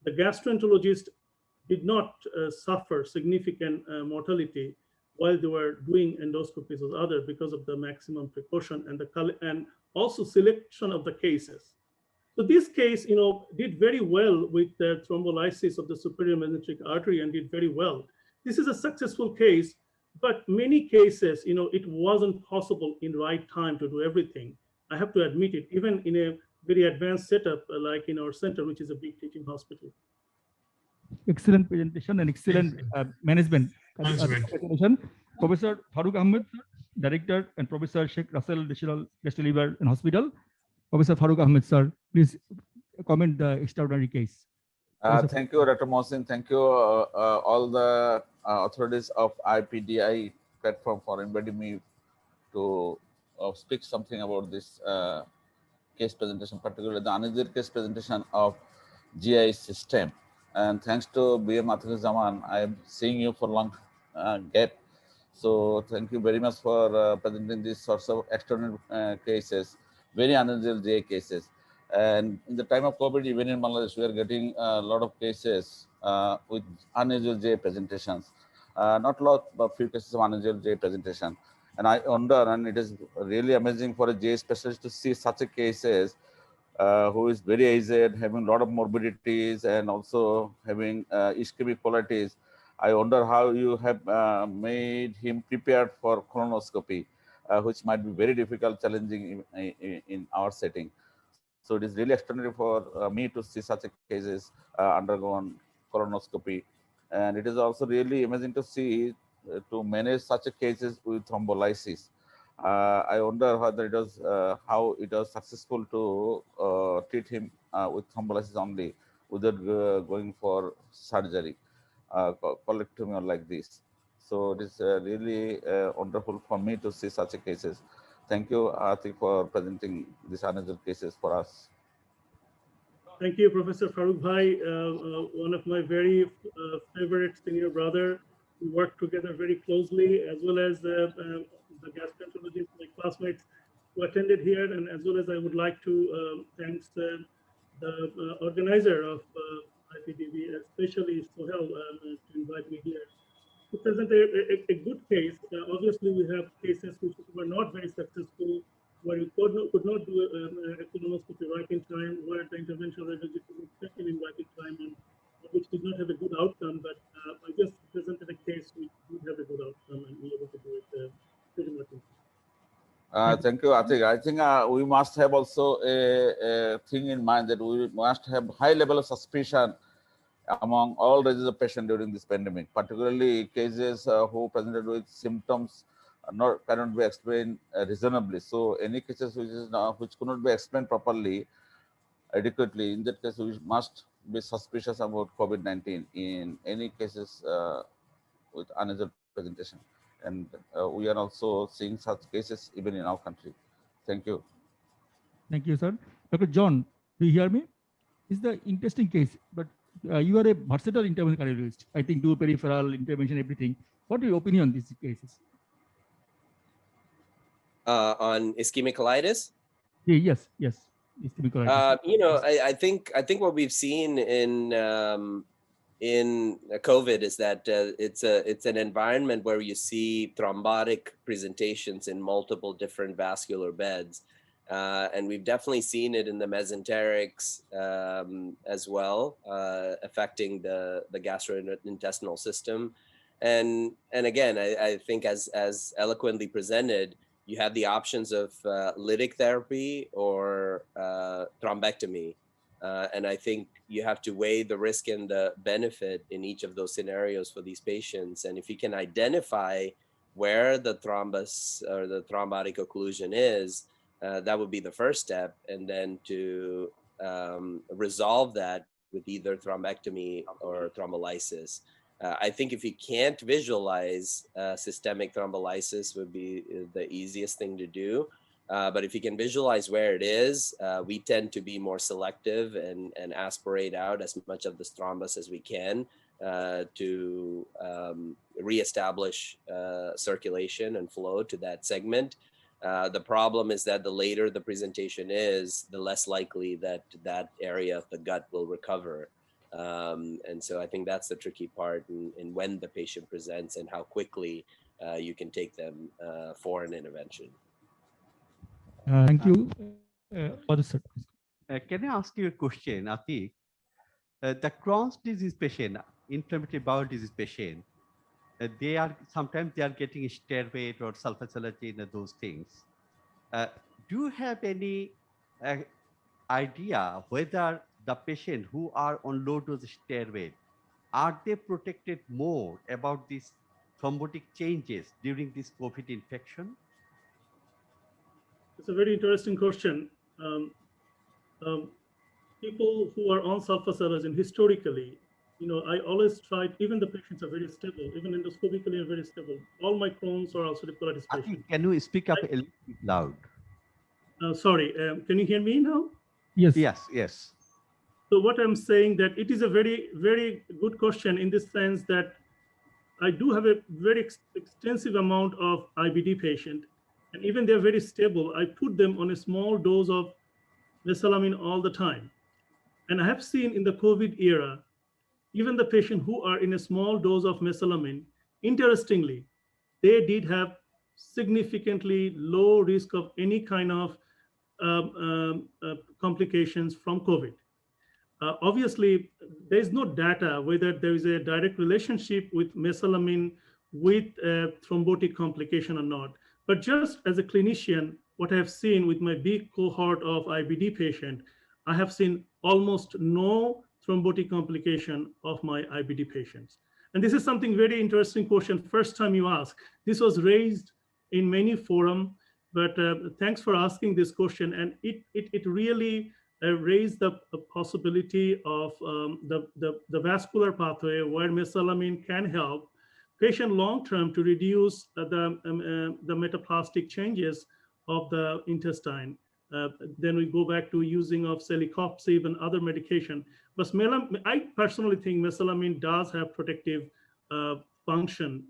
the gastroenterologist did not suffer significant mortality while they were doing endoscopies or other because of the maximum precaution and also selection of the cases. So this case, did very well with the thrombolysis of the superior mesenteric artery and did very well. This is a successful case, but many cases, it wasn't possible in right time to do everything. I have to admit it, even in a very advanced setup like in our center, which is a big teaching hospital. Excellent presentation and excellent management. Presentation. Professor Farooq Ahmed, Director, and Professor Sheikh Russell National Guest Liver and Hospital. Professor Farooq Ahmed, sir, please comment the extraordinary case. Thank you, Dr. Mohsin. Thank you, all the authorities of IPDI platform for inviting me to speak something about this case presentation, particularly the unusual case presentation of GI system. And thanks to BM Zaman, I'm seeing you for long gap. So thank you very much for presenting these sorts of extraordinary cases, very unusual GI cases. And in the time of COVID, even in Bangladesh, we are getting a lot of cases with unusual GI presentations. Not a lot, but few cases of unusual GI presentation. And I wonder, and it is really amazing for a GI specialist to see such a cases who is very aged, having a lot of morbidities and also having ischemic qualities. I wonder how you have made him prepared for colonoscopy, which might be very difficult, challenging in our setting. So it is really extraordinary for me to see such a cases undergone colonoscopy. And it is also really amazing to see to manage such a cases with thrombolysis. I wonder whether it was how it was successful to treat him with thrombolysis only without going for surgery, colectomy or like this. So it is really wonderful for me to see such a cases. Thank you, Atik, for presenting these unusual cases for us. Thank you, Professor Farooq Bhai, one of my very favorite senior brother. We work together very closely, as well as the gastroenterologists, my classmates who attended here, and as well as I would like to thank the organizer of IPDB, especially Sohel, to invite me here to present a good case. Obviously, we have cases which were not very successful, where you could not do a colonoscopy right in time, where the interventional radiology was taken in right in time, and which did not have a good outcome. But I just presented a case which did have a good outcome, and we were able to do it pretty much. Thank you, Atik. I think we must have also a thing in mind that we must have high level of suspicion among all ranges of patients during this pandemic, particularly cases who presented with symptoms cannot be explained reasonably. So any cases which could not be explained properly, adequately, in that case we must be suspicious about COVID-19 in any cases with unusual presentation. And we are also seeing such cases even in our country. Thank you. Thank you, sir. Dr. John, do you hear me? It's the interesting case, but you are a versatile interventional cardiologist. I think do peripheral intervention, everything. What is your opinion on these cases? On ischemic colitis? Yes. Ischemic colitis. I think what we've seen in COVID is that it's an environment where you see thrombotic presentations in multiple different vascular beds. And we've definitely seen it in the mesenterics as well, affecting the gastrointestinal system. And again, I think as eloquently presented, you have the options of lytic therapy or thrombectomy. And I think you have to weigh the risk and the benefit in each of those scenarios for these patients. And if you can identify where the thrombus or the thrombotic occlusion is, that would be the first step. And then to resolve that with either thrombectomy or thrombolysis. I think if you can't visualize systemic thrombolysis would be the easiest thing to do. But if you can visualize where it is, we tend to be more selective and aspirate out as much of this thrombus as we can to reestablish circulation and flow to that segment. The problem is that the later the presentation is, the less likely that that area of the gut will recover. And so I think that's the tricky part in when the patient presents and how quickly you can take them for an intervention. Thank you. Sir. Can I ask you a question, Atik? The Crohn's disease patient, inflammatory bowel disease patient, they are sometimes they are getting steroid or sulfasalazine and those things. Do you have any idea whether the patient who are on low dose steroid, are they protected more about these thrombotic changes during this COVID infection? It's a very interesting question. People who are on sulfasalazine historically, I always tried, even the patients are very stable, even endoscopically are very stable. All my Crohn's or ulcerative colitis patients. Can you speak up a little bit loud? Sorry, can you hear me now? Yes. Yes, yes. So what I'm saying that it is a very, very good question in this sense that I do have a very extensive amount of IBD patient, and even they're very stable. I put them on a small dose of mesalamine all the time. And I have seen in the COVID era, even the patient who are in a small dose of mesalamine, interestingly, they did have significantly low risk of any kind of complications from COVID. Obviously, there is no data whether there is a direct relationship with mesalamine with thrombotic complication or not. But just as a clinician, what I have seen with my big cohort of IBD patient, I have seen almost no thrombotic complication of my IBD patients. And this is something very interesting question. First time you ask, this was raised in many forums, but thanks for asking this question. And it really raised the possibility of the vascular pathway where mesalamine can help patient long-term to reduce the metaplastic changes of the intestine. Then we go back to using of celecoxib and other medication. But I personally think mesalamine does have protective function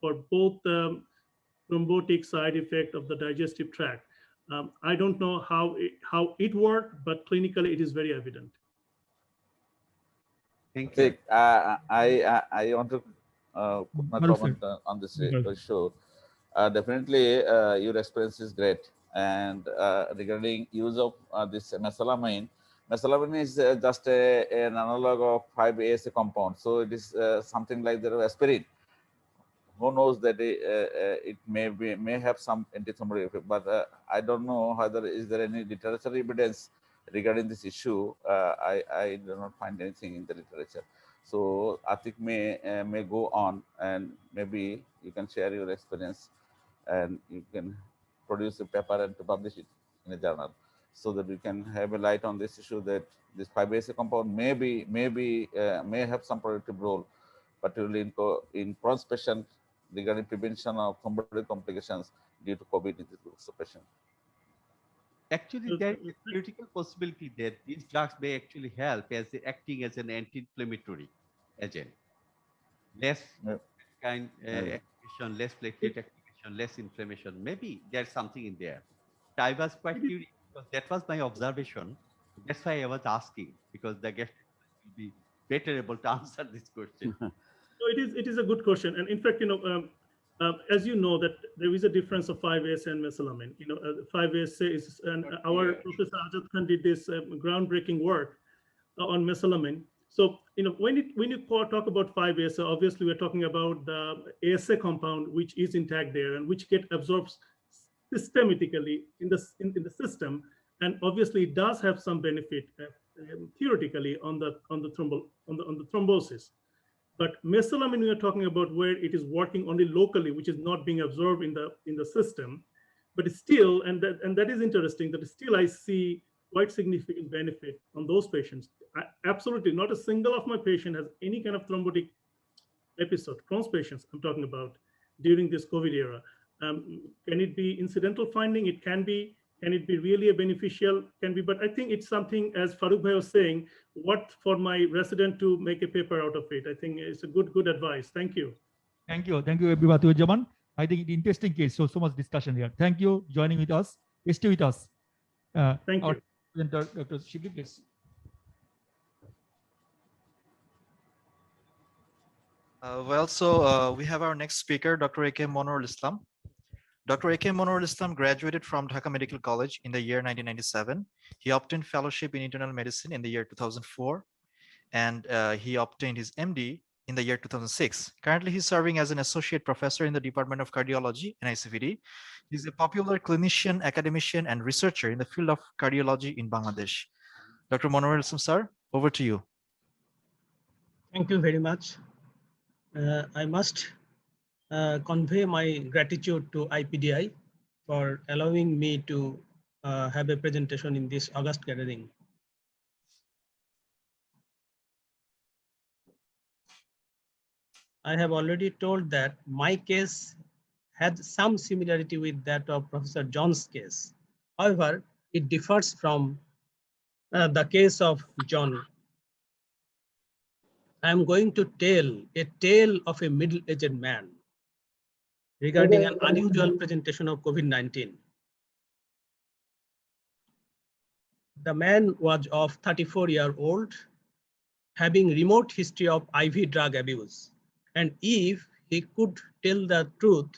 for both the thrombotic side effect of the digestive tract. I don't know how it worked, but clinically it is very evident. Thank you. I want to put my comment on this issue. Definitely, your experience is great. And regarding use of this mesalamine, mesalamine is just an analog of 5-ASA compound. So it is something like the aspirin. Who knows that it may have some antithrombotic effect, but I don't know whether is there any literature evidence regarding this issue. I do not find anything in the literature. So Atik may go on, and maybe you can share your experience, and you can produce a paper and to publish it in a journal, so that we can have a light on this issue that this 5-ASA compound may have some protective role, particularly in Crohn's patient regarding prevention of thrombotic complications due to COVID in this group of patients. Actually, there is a theoretical possibility that these drugs may actually help as acting as an anti-inflammatory agent. Less activation, less platelet activation, less inflammation. Maybe there's something in there. I was quite curious because that was my observation. That's why I was asking, because the guest will be better able to answer this question. So it is a good question, and in fact, as you know, that there is a difference of 5-ASA and mesalamine. 5-ASA is, and our Professor Ajad Khan did this groundbreaking work on mesalamine. So, when you talk about 5-ASA, obviously we're talking about the ASA compound, which is intact there and which get absorbed systematically in the system, and obviously it does have some benefit theoretically on the thrombosis. But mesalamine, we are talking about where it is working only locally, which is not being absorbed in the system. But it's still, and that is interesting, that still I see quite significant benefit on those patients. Absolutely, not a single of my patient has any kind of thrombotic episode. Crohn's patients I'm talking about during this COVID era. Can it be incidental finding? It can be. Can it be really a beneficial? Can be, but I think it's something, as Farooq Bhai was saying, what for my resident to make a paper out of it. I think it's a good advice. Thank you. Thank you, everybody. Jaman. I think it's interesting case. So much discussion here. Thank you joining with us. Stay with us. Thank you. Dr. Shibli, please. We have our next speaker, Dr. A.K. Monroe Islam. Dr. A.K. Monroe Islam graduated from Dhaka Medical College in the year 1997. He obtained fellowship in internal medicine in the year 2004, and he obtained his MD in the year 2006. Currently, he's serving as an associate professor in the Department of Cardiology and IPDI. He's a popular clinician, academician, and researcher in the field of cardiology in Bangladesh. Dr. Monroe Islam, sir, over to you. Thank you very much. I must convey my gratitude to IPDI for allowing me to have a presentation in this August gathering. I have already told that my case had some similarity with that of Professor John's case. However, it differs from the case of John. I am going to tell a tale of a middle-aged man regarding an unusual presentation of COVID-19. The man was of 34-year-old, having remote history of IV drug abuse. And if he could tell the truth,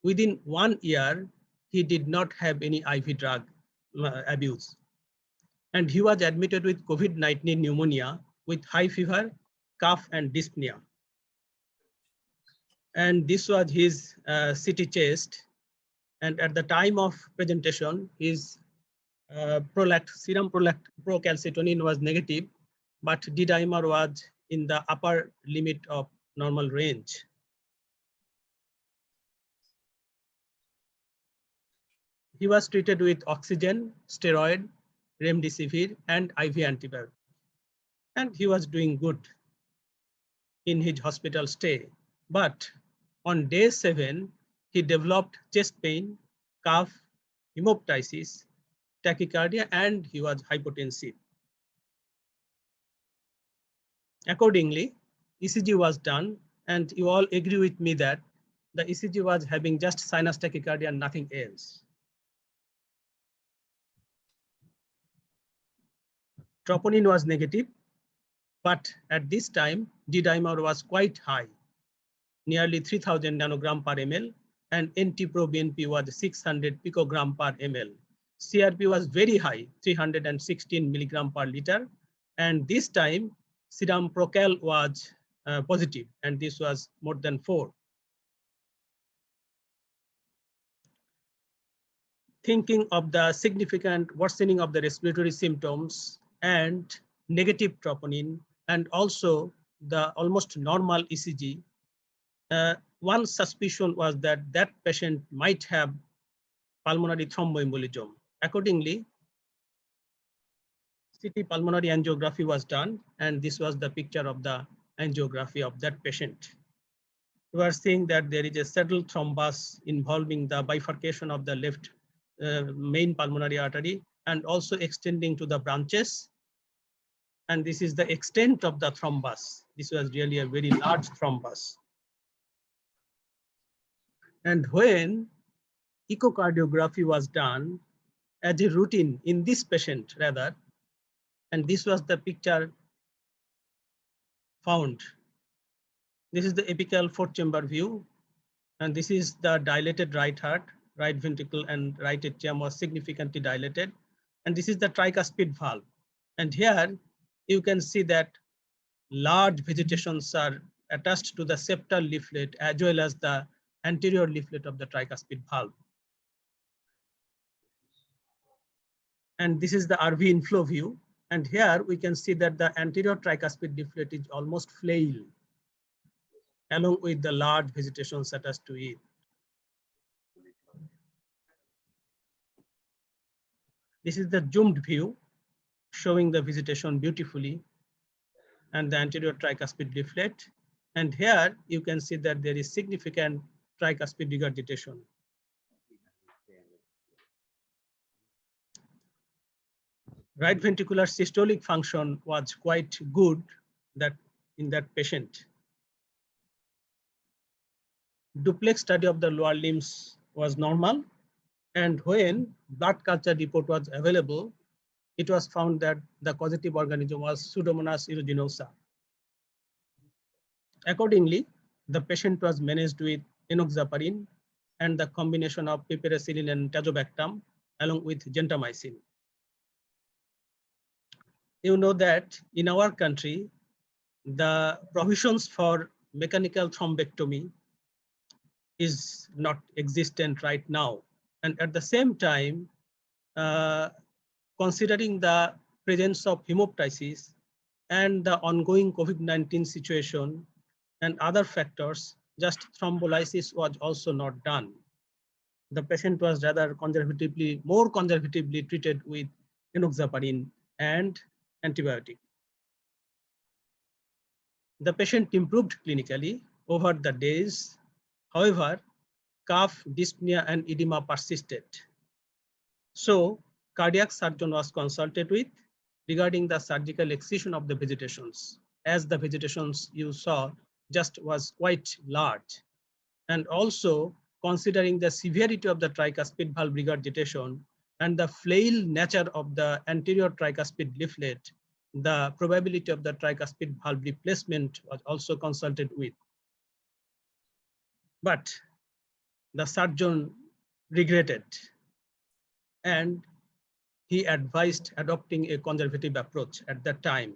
within 1 year, he did not have any IV drug abuse. And he was admitted with COVID-19 pneumonia with high fever, cough, and dyspnea. And this was his CT chest. And at the time of presentation, his serum procalcitonin was negative, but D-dimer was in the upper limit of normal range. He was treated with oxygen, steroid, remdesivir, and IV antibiotic. And he was doing good in his hospital stay. But on day 7, he developed chest pain, cough, hemoptysis, tachycardia, and he was hypotensive. Accordingly, ECG was done, and you all agree with me that the ECG was having just sinus tachycardia and nothing else. Troponin was negative, but at this time, D-dimer was quite high, nearly 3000 nanogram per ml, and NT-proBNP was 600 picogram per ml. CRP was very high, 316 milligram per liter, and this time serum procal was positive, and this was more than 4. Thinking of the significant worsening of the respiratory symptoms and negative troponin, and also the almost normal ECG, one suspicion was that that patient might have pulmonary thromboembolism. Accordingly, CT pulmonary angiography was done, and this was the picture of the angiography of that patient. We are seeing that there is a saddle thrombus involving the bifurcation of the left main pulmonary artery and also extending to the branches. And this is the extent of the thrombus. This was really a very large thrombus. And when echocardiography was done as a routine in this patient rather, and this was the picture found. This is the apical 4-chamber view. And this is the dilated right heart, right ventricle and right atrium was significantly dilated. And this is the tricuspid valve. And here you can see that large vegetations are attached to the septal leaflet as well as the anterior leaflet of the tricuspid valve. And this is the RV inflow view. And here we can see that the anterior tricuspid leaflet is almost flail along with the large vegetations attached to it. This is the zoomed view showing the vegetation beautifully and the anterior tricuspid leaflet. And here you can see that there is significant tricuspid regurgitation. Right ventricular systolic function was quite good in that patient. Duplex study of the lower limbs was normal. And when blood culture report was available, it was found that the causative organism was Pseudomonas aeruginosa. Accordingly, the patient was managed with enoxaparin and the combination of piperacillin and tazobactam along with gentamicin. You know that in our country, the provisions for mechanical thrombectomy is not existent right now. And at the same time, considering the presence of hemoptysis and the ongoing COVID-19 situation and other factors, just thrombolysis was also not done. The patient was rather more conservatively treated with enoxaparin and antibiotic. The patient improved clinically over the days. However, cough, dyspnea, and edema persisted. So, cardiac surgeon was consulted with regarding the surgical excision of the vegetations, as the vegetations you saw just was quite large. And also considering the severity of the tricuspid valve regurgitation and the flail nature of the anterior tricuspid leaflet, the probability of the tricuspid valve replacement was also consulted with. But the surgeon regretted and he advised adopting a conservative approach at that time.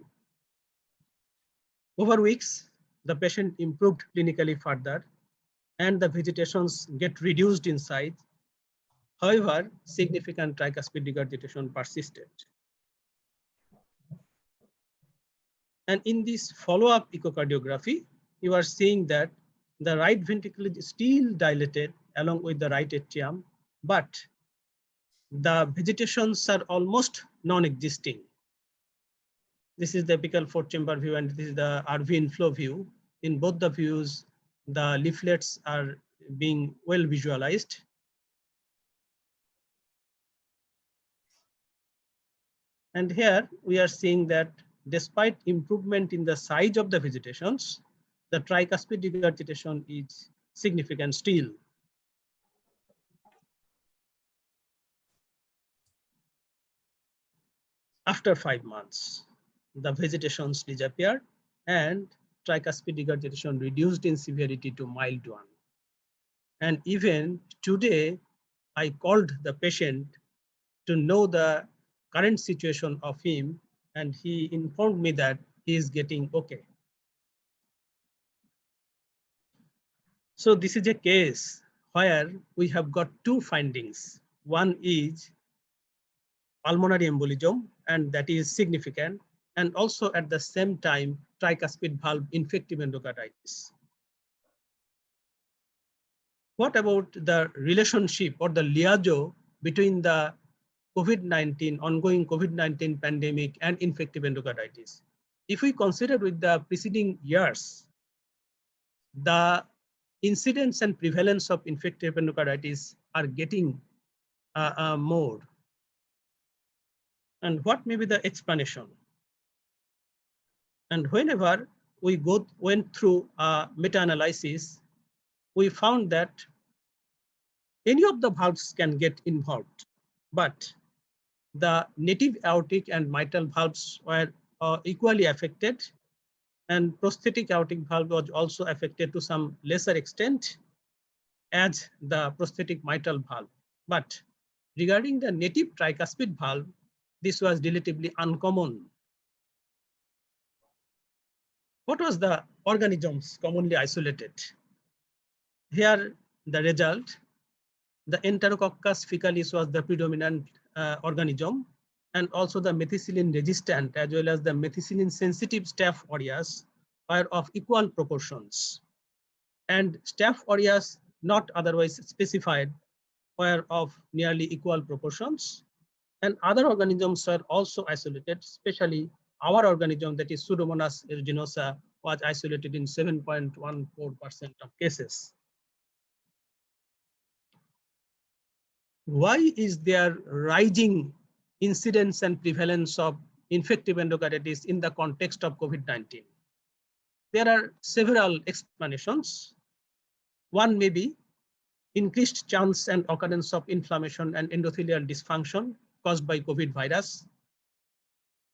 Over weeks, the patient improved clinically further and the vegetations get reduced in size. However, significant tricuspid regurgitation persisted. And in this follow-up echocardiography, you are seeing that the right ventricle is still dilated along with the right atrium, but the vegetations are almost non-existing. This is the apical four-chamber view and this is the RV inflow view. In both the views, the leaflets are being well visualized. And here we are seeing that despite improvement in the size of the vegetations, the tricuspid regurgitation is significant still. After 5 months, the vegetations disappeared and tricuspid regurgitation reduced in severity to mild one. And even today, I called the patient to know the current situation of him, and he informed me that he is getting okay. So this is a case where we have got two findings. One is pulmonary embolism, and that is significant, and also at the same time, tricuspid valve infective endocarditis. What about the relationship or the liaison between the COVID-19, ongoing COVID-19 pandemic and infective endocarditis? If we consider with the preceding years, the incidence and prevalence of infective endocarditis are getting more. And what may be the explanation? And whenever we went through a meta-analysis, we found that any of the valves can get involved, but the native aortic and mitral valves were equally affected, and prosthetic aortic valve was also affected to some lesser extent. as the prosthetic mitral valve. But regarding the native tricuspid valve, this was relatively uncommon. What was the organisms commonly isolated? Here, the result, the Enterococcus faecalis was the predominant organism, and also the methicillin resistant as well as the methicillin sensitive staph aureus are of equal proportions. And staph aureus not otherwise specified were of nearly equal proportions. And other organisms are also isolated, especially our organism, that is Pseudomonas aeruginosa, was isolated in 7.14% of cases. Why is there rising incidence and prevalence of infective endocarditis in the context of COVID-19? There are several explanations. One may be increased chance and occurrence of inflammation and endothelial dysfunction caused by COVID virus,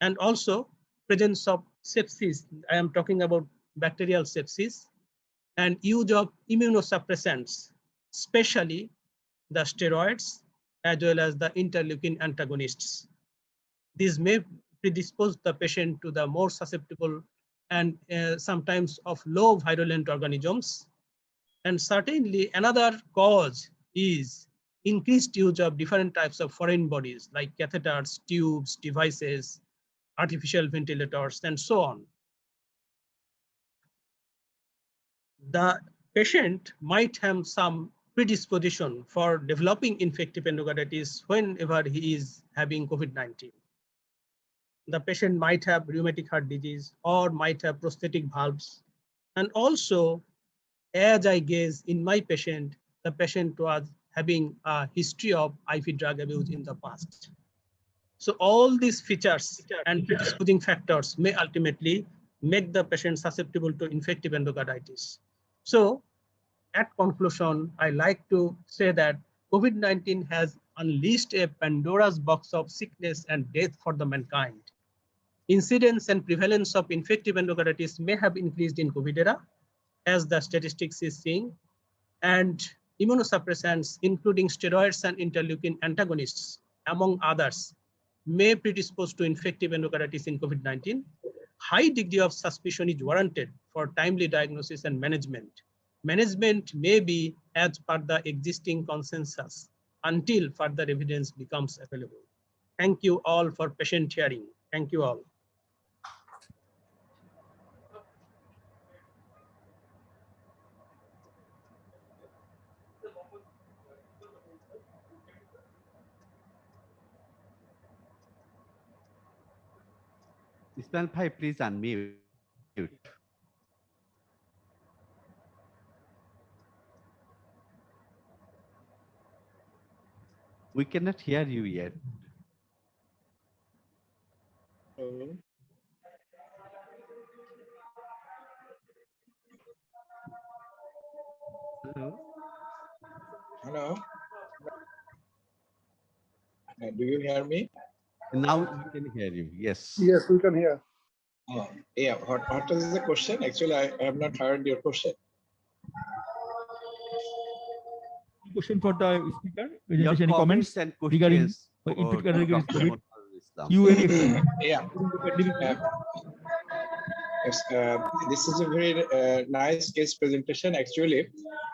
and also presence of sepsis. I am talking about bacterial sepsis, and use of immunosuppressants, especially the steroids as well as the interleukin antagonists. These may predispose the patient to the more susceptible and sometimes of low virulent organisms. And certainly another cause is increased use of different types of foreign bodies like catheters, tubes, devices, artificial ventilators, and so on. The patient might have some predisposition for developing infective endocarditis whenever he is having COVID-19. The patient might have rheumatic heart disease or might have prosthetic valves. And also, as I guess in my patient, the patient was having a history of IV drug abuse in the past. So all these features and predisposing factors may ultimately make the patient susceptible to infective endocarditis. So at conclusion, I like to say that COVID-19 has unleashed a Pandora's box of sickness and death for the mankind. Incidence and prevalence of infective endocarditis may have increased in COVID era, as the statistics is seeing, and immunosuppressants, including steroids and interleukin antagonists, among others, may predispose to infective endocarditis in COVID-19. High degree of suspicion is warranted for timely diagnosis and management. Management may be as per the existing consensus until further evidence becomes available. Thank you all for patient hearing. Thank you all. Ismail Bhai, please unmute. We cannot hear you yet. Hello. Hello. Hello. Do you hear me? Now we can hear you. Yes. Yes, we can hear. Yeah. What is the question? Actually, I have not heard your question. Question for the speaker. Your Any comments and regarding questions COVID? Islam. You Yeah. Yes, this is a very nice case presentation. Actually,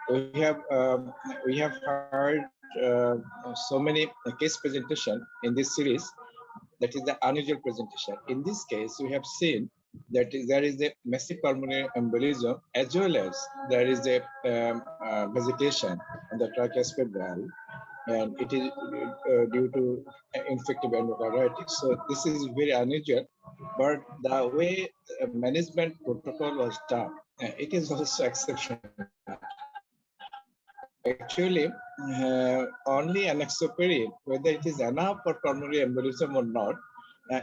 we have heard so many case presentation in this series. That is the unusual presentation. In this case, we have seen that there is a massive pulmonary embolism as well as there is a vegetation on the tricuspid valve, and it is due to infective endocarditis. So this is very unusual, but the way management protocol was done, it is also exceptional. Actually, only an Aspirin, whether it is enough for pulmonary embolism or not,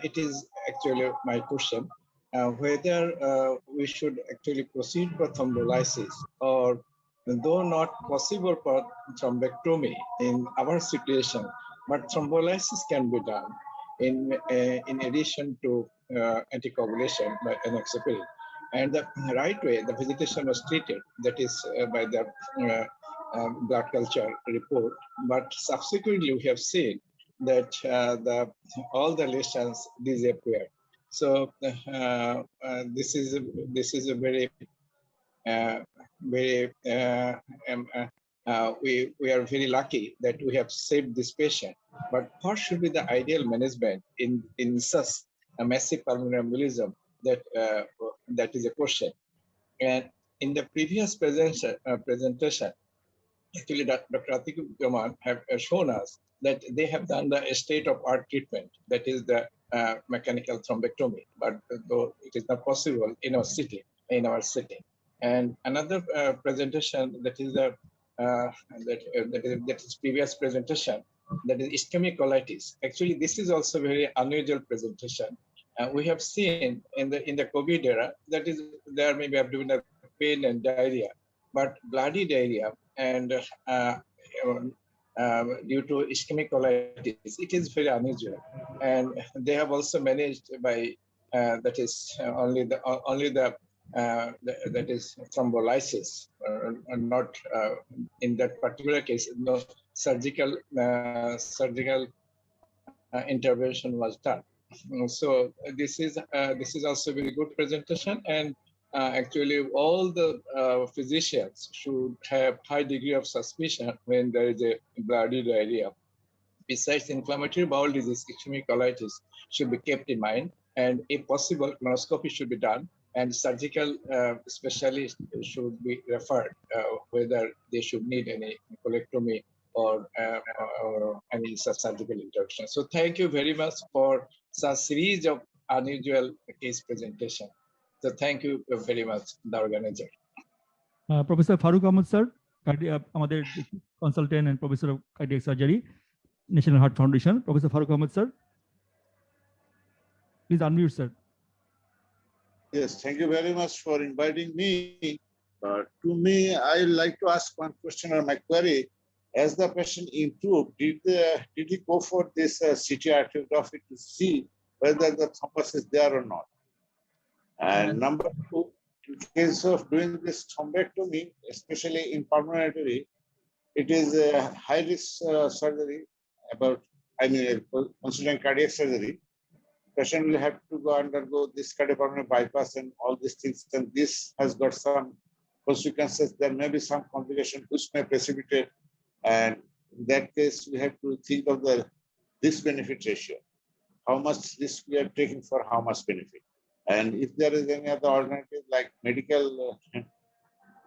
it is actually my question. Whether we should actually proceed for thrombolysis, or though not possible for thrombectomy in our situation, but thrombolysis can be done in addition to anticoagulation by enoxaparin. And the right way the vegetation was treated, that is by the blood culture report, but subsequently we have seen that all the lesions disappear. So this is a very we are very lucky that we have saved this patient. But what should be the ideal management in such a massive pulmonary embolism? That is a question. And in the previous presentation, actually, Dr. Atiku Gaman have shown us that they have done the state-of-art treatment, that is the mechanical thrombectomy, but though it is not possible in our city, And another presentation that is that is previous presentation, that is ischemic colitis. Actually, this is also very unusual presentation. We have seen in the COVID era that is there may be abdominal pain and diarrhea, but bloody diarrhea and due to ischemic colitis, it is very unusual. And they have also managed by that is that is thrombolysis, not in that particular case, no surgical intervention was done. So this is also a very good presentation, and actually all the physicians should have high degree of suspicion when there is a bloody diarrhea. Besides inflammatory bowel disease, ischemic colitis should be kept in mind, and if possible, colonoscopy should be done, and surgical specialist should be referred whether they should need any colectomy or any such surgical intervention. So thank you very much for such series of unusual case presentation. So thank you very much, the organizer. Professor Farooq Ahmed sir, আমাদের consultant and professor of cardiac surgery, National Heart Foundation. Professor Farooq Ahmed sir, please unmute sir. Yes, thank you very much for inviting me. To me, I would like to ask one question or my query. As the patient improved, did he go for this CT arteriography to see whether the thrombus is there or not? And number two, in case of doing this thrombectomy, especially in pulmonary artery, it is a high-risk surgery considering cardiac surgery. Patient will have to undergo this cardiopulmonary bypass and all these things, and this has got some consequences. There may be some complication which may precipitate, and in that case, we have to think of the risk-benefit ratio. How much risk we are taking for how much benefit? And if there is any other alternative like medical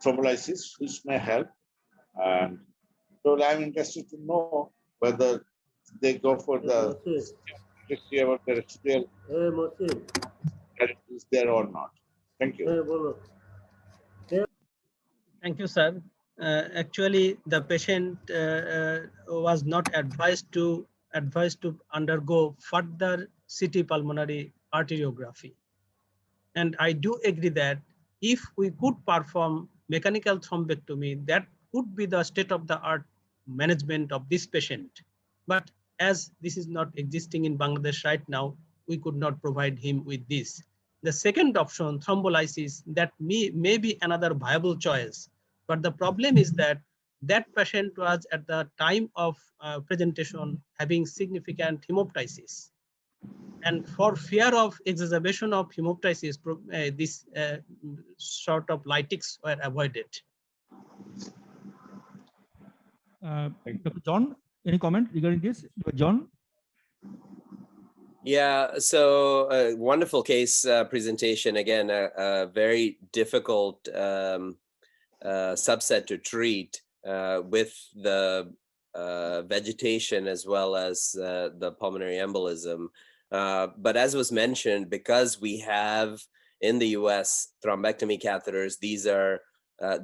thrombolysis, which may help. And so I'm interested to know whether they go for the about the residual is there or not. Thank you. Thank you, sir. Actually, the patient was not advised to undergo further CT pulmonary arteriography. And I do agree that if we could perform mechanical thrombectomy, that would be the state-of-the-art management of this patient. But as this is not existing in Bangladesh right now, we could not provide him with this. The second option, thrombolysis, that may be another viable choice. But the problem is that that patient was at the time of presentation having significant hemoptysis. And for fear of exacerbation of hemoptysis, this sort of lytics were avoided. Dr. John, any comment regarding this? Dr. John? Yeah, so wonderful case presentation. Again, a very difficult subset to treat with the vegetation as well as the pulmonary embolism. But as was mentioned, because we have in the US thrombectomy catheters,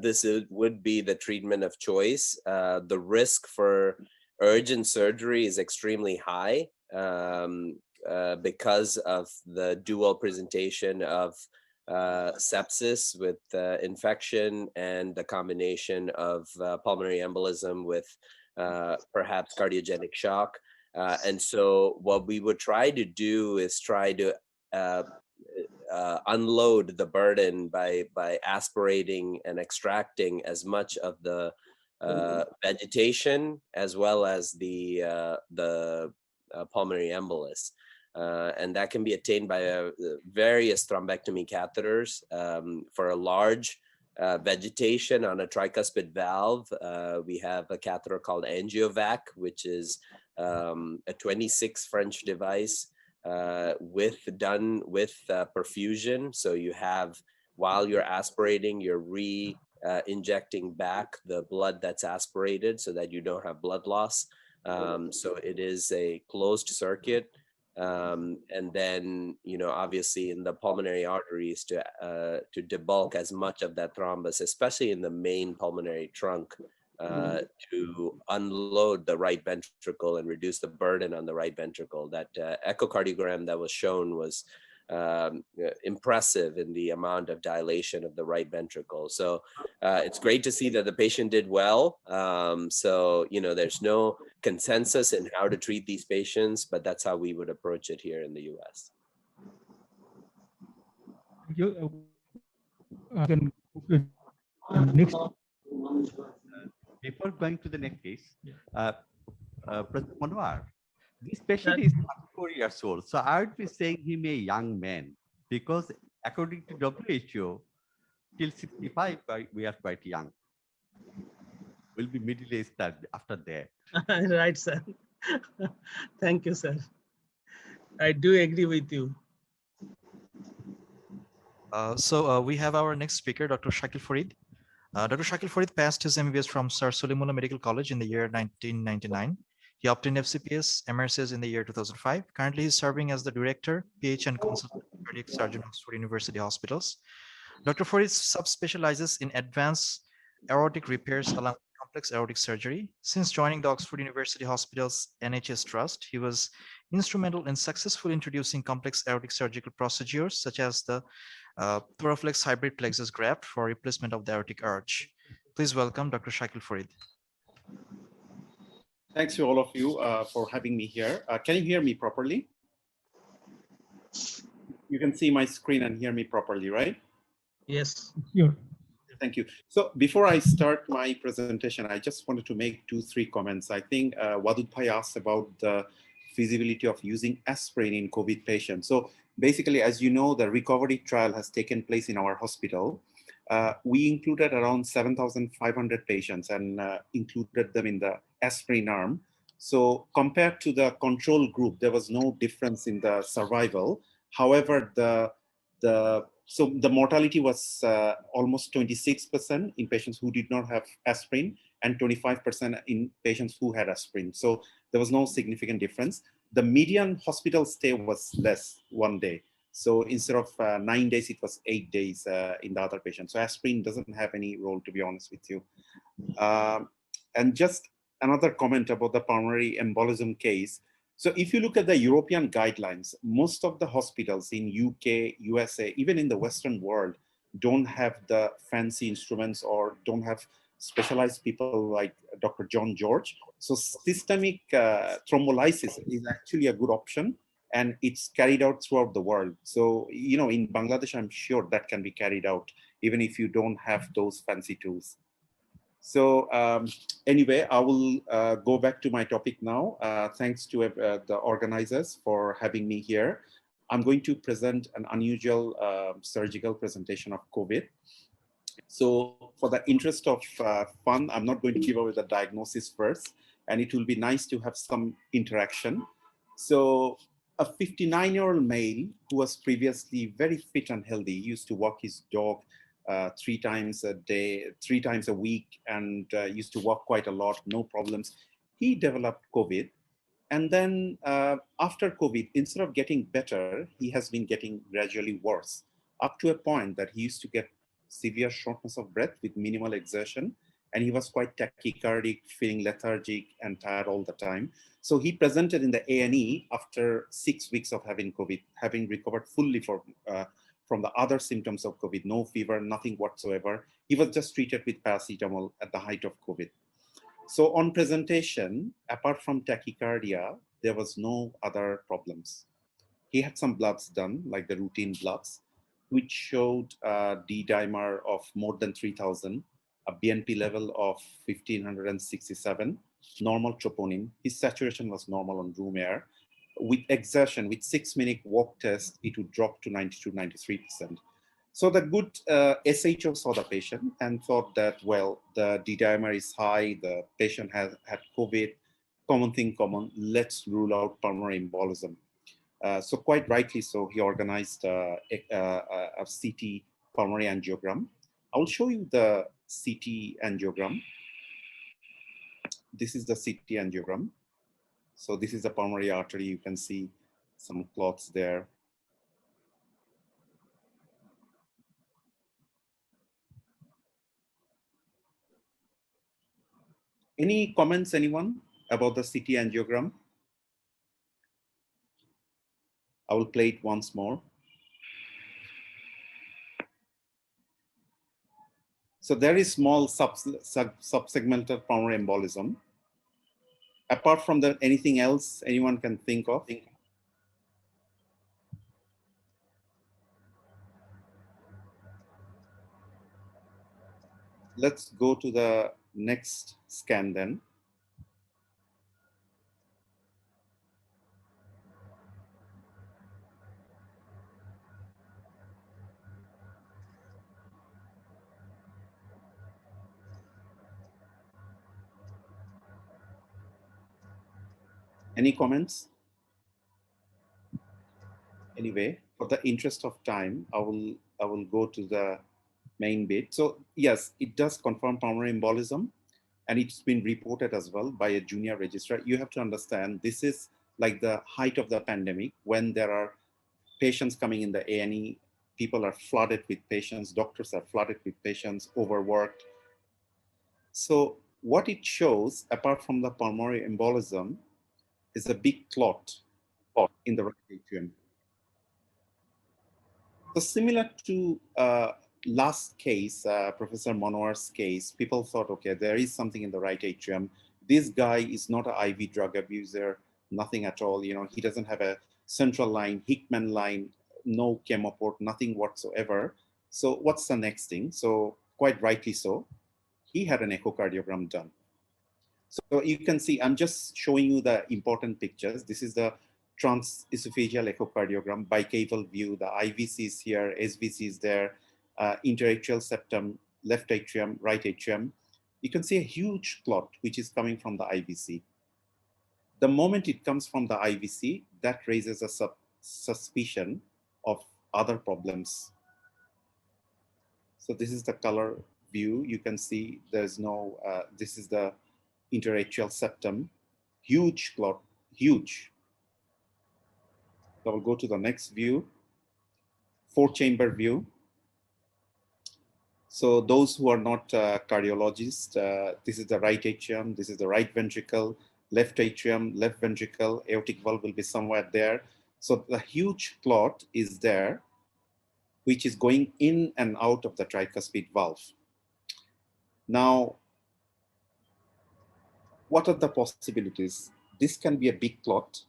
this would be the treatment of choice. The risk for urgent surgery is extremely high because of the dual presentation of sepsis with infection and the combination of pulmonary embolism with perhaps cardiogenic shock. And so what we would try to do is try to unload the burden by aspirating and extracting as much of the vegetation as well as the pulmonary embolus. And that can be attained by various thrombectomy catheters. For a large vegetation on a tricuspid valve, we have a catheter called Angiovac, which is a 26 French device done with perfusion. So you have, while you're aspirating, you're injecting back the blood that's aspirated so that you don't have blood loss. So it is a closed circuit. And then, obviously in the pulmonary arteries to debulk as much of that thrombus, especially in the main pulmonary trunk, to unload the right ventricle and reduce the burden on the right ventricle. That echocardiogram that was shown was impressive in the amount of dilation of the right ventricle. So it's great to see that the patient did well. So, there's no consensus in how to treat these patients, but that's how we would approach it here in the US. Thank you. Next. Before going to the next case, President Manwar, this patient is 34 years old. So I would be saying him a young man because according to WHO, till 65, we are quite young. We'll be middle-aged after that. Right, sir. Thank you, sir. I do agree with you. So we have our next speaker, Dr. Shakil Farid. Dr. Shakil Farid passed his MBBS from Sir Solimullah Medical College in the year 1999. He obtained FCPS, MRCS in the year 2005. Currently, he's serving as the Director, PH and Consultant Cardiac Surgeon, Oxford University Hospitals. Dr. Farid subspecializes in advanced aortic repairs along with complex aortic surgery. Since joining the Oxford University Hospitals NHS Trust, he was instrumental in successfully introducing complex aortic surgical procedures such as the Thoraflex hybrid plexus graft for replacement of the aortic arch. Please welcome Dr. Shakil Farid. Thanks to all of you for having me here. Can you hear me properly? You can see my screen and hear me properly, right? Yes. Sure. Thank you. So before I start my presentation, I just wanted to make 2-3 comments. I think Wadud Bhai asked about the feasibility of using aspirin in COVID patients. So basically, as you know, the recovery trial has taken place in our hospital. We included around 7,500 patients and included them in the aspirin arm. So compared to the control group, there was no difference in the survival. However, so the mortality was almost 26% in patients who did not have aspirin and 25% in patients who had aspirin. So there was no significant difference. The median hospital stay was less, 1 day. So instead of 9 days, it was 8 days in the other patients. So aspirin doesn't have any role, to be honest with you. And just another comment about the pulmonary embolism case. So if you look at the European guidelines, most of the hospitals in UK, USA, even in the Western world, don't have the fancy instruments or don't have specialized people like Dr. John George. So systemic thrombolysis is actually a good option, and it's carried out throughout the world. So, in Bangladesh, I'm sure that can be carried out, even if you don't have those fancy tools. So anyway, I will go back to my topic now. Thanks to the organizers for having me here. I'm going to present an unusual surgical presentation of COVID. So for the interest of fun, I'm not going to give away the diagnosis first, and it will be nice to have some interaction. So a 59-year-old male who was previously very fit and healthy, used to walk his dog 3 times a day, 3 times a week, and used to walk quite a lot, no problems. He developed COVID. And then after COVID, instead of getting better, he has been getting gradually worse, up to a point that he used to get severe shortness of breath with minimal exertion. And he was quite tachycardic, feeling lethargic and tired all the time. So he presented in the A&E after 6 weeks of having COVID, having recovered fully from the other symptoms of COVID, no fever, nothing whatsoever. He was just treated with paracetamol at the height of COVID. So on presentation, apart from tachycardia, there was no other problems. He had some bloods done, like the routine bloods, which showed a D-dimer of more than 3,000, a BNP level of 1567, normal troponin. His saturation was normal on room air. With exertion, with 6-minute walk test, it would drop to 92-93%. So the good SHO saw the patient and thought that, well, the D-dimer is high, the patient has had COVID, common thing common, let's rule out pulmonary embolism. So quite rightly so, he organized a CT pulmonary angiogram. I will show you the CT angiogram. This is the CT angiogram. So this is the pulmonary artery. You can see some clots there. Any comments, anyone, about the CT angiogram? I will play it once more. So there is small subsegmental pulmonary embolism. Apart from that, anything else anyone can think of? Let's go to the next scan then. Any comments? Anyway, for the interest of time, I will go to the main bit. So yes, it does confirm pulmonary embolism, and it's been reported as well by a junior registrar. You have to understand, this is like the height of the pandemic, when there are patients coming in the A&E, people are flooded with patients, doctors are flooded with patients, overworked. So what it shows, apart from the pulmonary embolism, is a big clot in the right atrium. So similar to last case, Professor Manohar's case, people thought, okay, there is something in the right atrium. This guy is not an IV drug abuser, nothing at all. You know, he doesn't have a central line, Hickman line, no chemoport, nothing whatsoever. So what's the next thing? So quite rightly so, he had an echocardiogram done. So you can see, I'm just showing you the important pictures. This is the transesophageal echocardiogram, bicaval view. The IVC is here, SVC is there, interatrial septum, left atrium, right atrium. You can see a huge clot which is coming from the IVC. The moment it comes from the IVC, that raises a suspicion of other problems. So this is the color view. You can see there's no, this is the interatrial septum, huge clot, huge. So we'll go to the next view, 4-chamber view. So those who are not cardiologists, this is the right atrium, this is the right ventricle, left atrium, left ventricle, aortic valve will be somewhere there. So the huge clot is there, which is going in and out of the tricuspid valve. Now, what are the possibilities? This can be a big clot,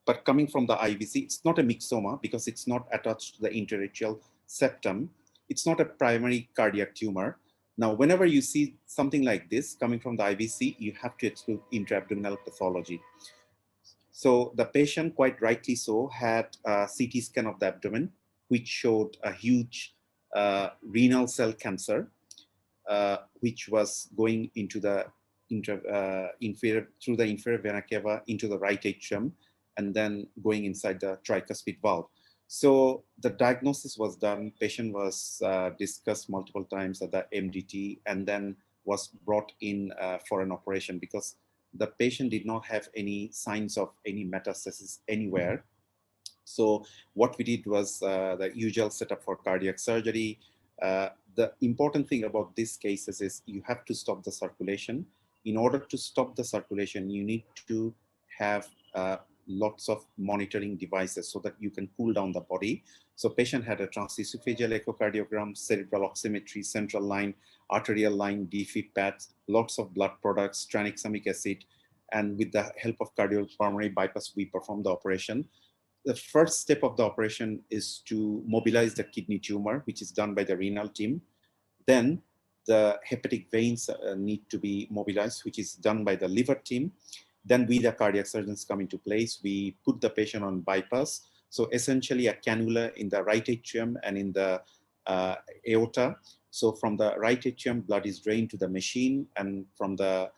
but coming from the IVC, it's not a myxoma because it's not attached to the interatrial septum. It's not a primary cardiac tumor. Now, whenever you see something like this coming from the IVC, you have to exclude intra-abdominal pathology. So the patient, quite rightly so, had a CT scan of the abdomen, which showed a huge renal cell cancer, which was going into the through the inferior vena cava into the right atrium, and then going inside the tricuspid valve. So the diagnosis was done, patient was discussed multiple times at the MDT, and then was brought in for an operation because the patient did not have any signs of any metastasis anywhere. So what we did was the usual setup for cardiac surgery. The important thing about these cases is you have to stop the circulation. In order to stop the circulation, you need to have lots of monitoring devices so that you can cool down the body. So patient had a transesophageal echocardiogram, cerebral oximetry, central line, arterial line, defib pads, lots of blood products, tranexamic acid, and with the help of cardiopulmonary bypass, we performed the operation. The first step of the operation is to mobilize the kidney tumor, which is done by the renal team. Then the hepatic veins need to be mobilized, which is done by the liver team. Then we, the cardiac surgeons, come into place. We put the patient on bypass. So essentially a cannula in the right atrium and in the aorta. So from the right atrium, blood is drained to the machine, and from the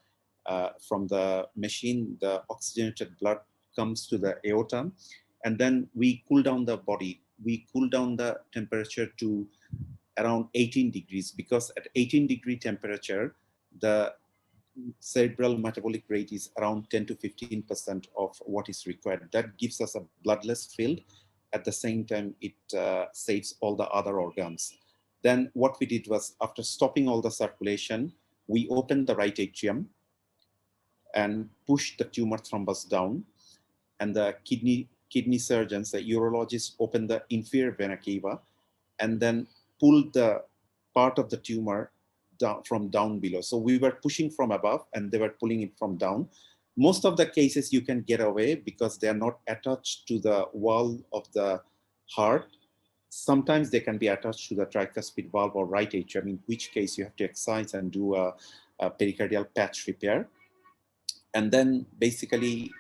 machine, the oxygenated blood comes to the aorta. And then we cool down the body. We cool down the temperature to around 18 degrees, because at 18-degree temperature, the cerebral metabolic rate is around 10 to 15% of what is required. That gives us a bloodless field. At the same time, it saves all the other organs. Then what we did was, after stopping all the circulation, we opened the right atrium and pushed the tumor thrombus down. And the kidney surgeons, the urologists, opened the inferior vena cava and then pulled the part of the tumor down from down below. So we were pushing from above and they were pulling it from down. Most of the cases you can get away because they are not attached to the wall of the heart. Sometimes they can be attached to the tricuspid valve or right atrium, in which case you have to excise and do a pericardial patch repair. And then basically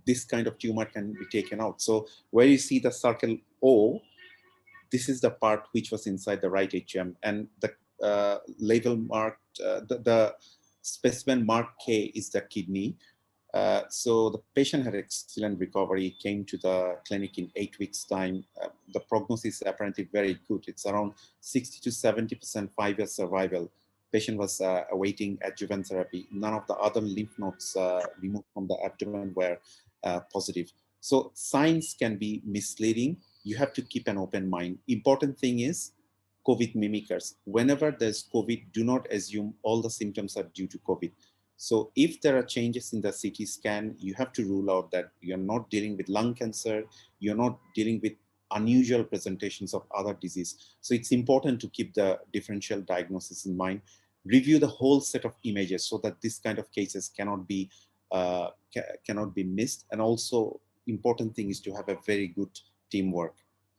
this kind of tumor can be taken out. So where you see the circle O, this is the part which was inside the right atrium, and the label marked, the specimen mark K is the kidney. So the patient had excellent recovery, came to the clinic in 8 weeks' time. The prognosis is apparently very good. It's around 60 to 70% 5-year survival. Patient was awaiting adjuvant therapy. None of the other lymph nodes removed from the abdomen were positive. So signs can be misleading. You have to keep an open mind. Important thing is COVID mimickers. Whenever there's COVID, do not assume all the symptoms are due to COVID. So if there are changes in the CT scan, you have to rule out that you're not dealing with lung cancer, you're not dealing with unusual presentations of other disease. So it's important to keep the differential diagnosis in mind. Review the whole set of images so that this kind of cases cannot be missed. And also, important thing is to have a very good teamwork.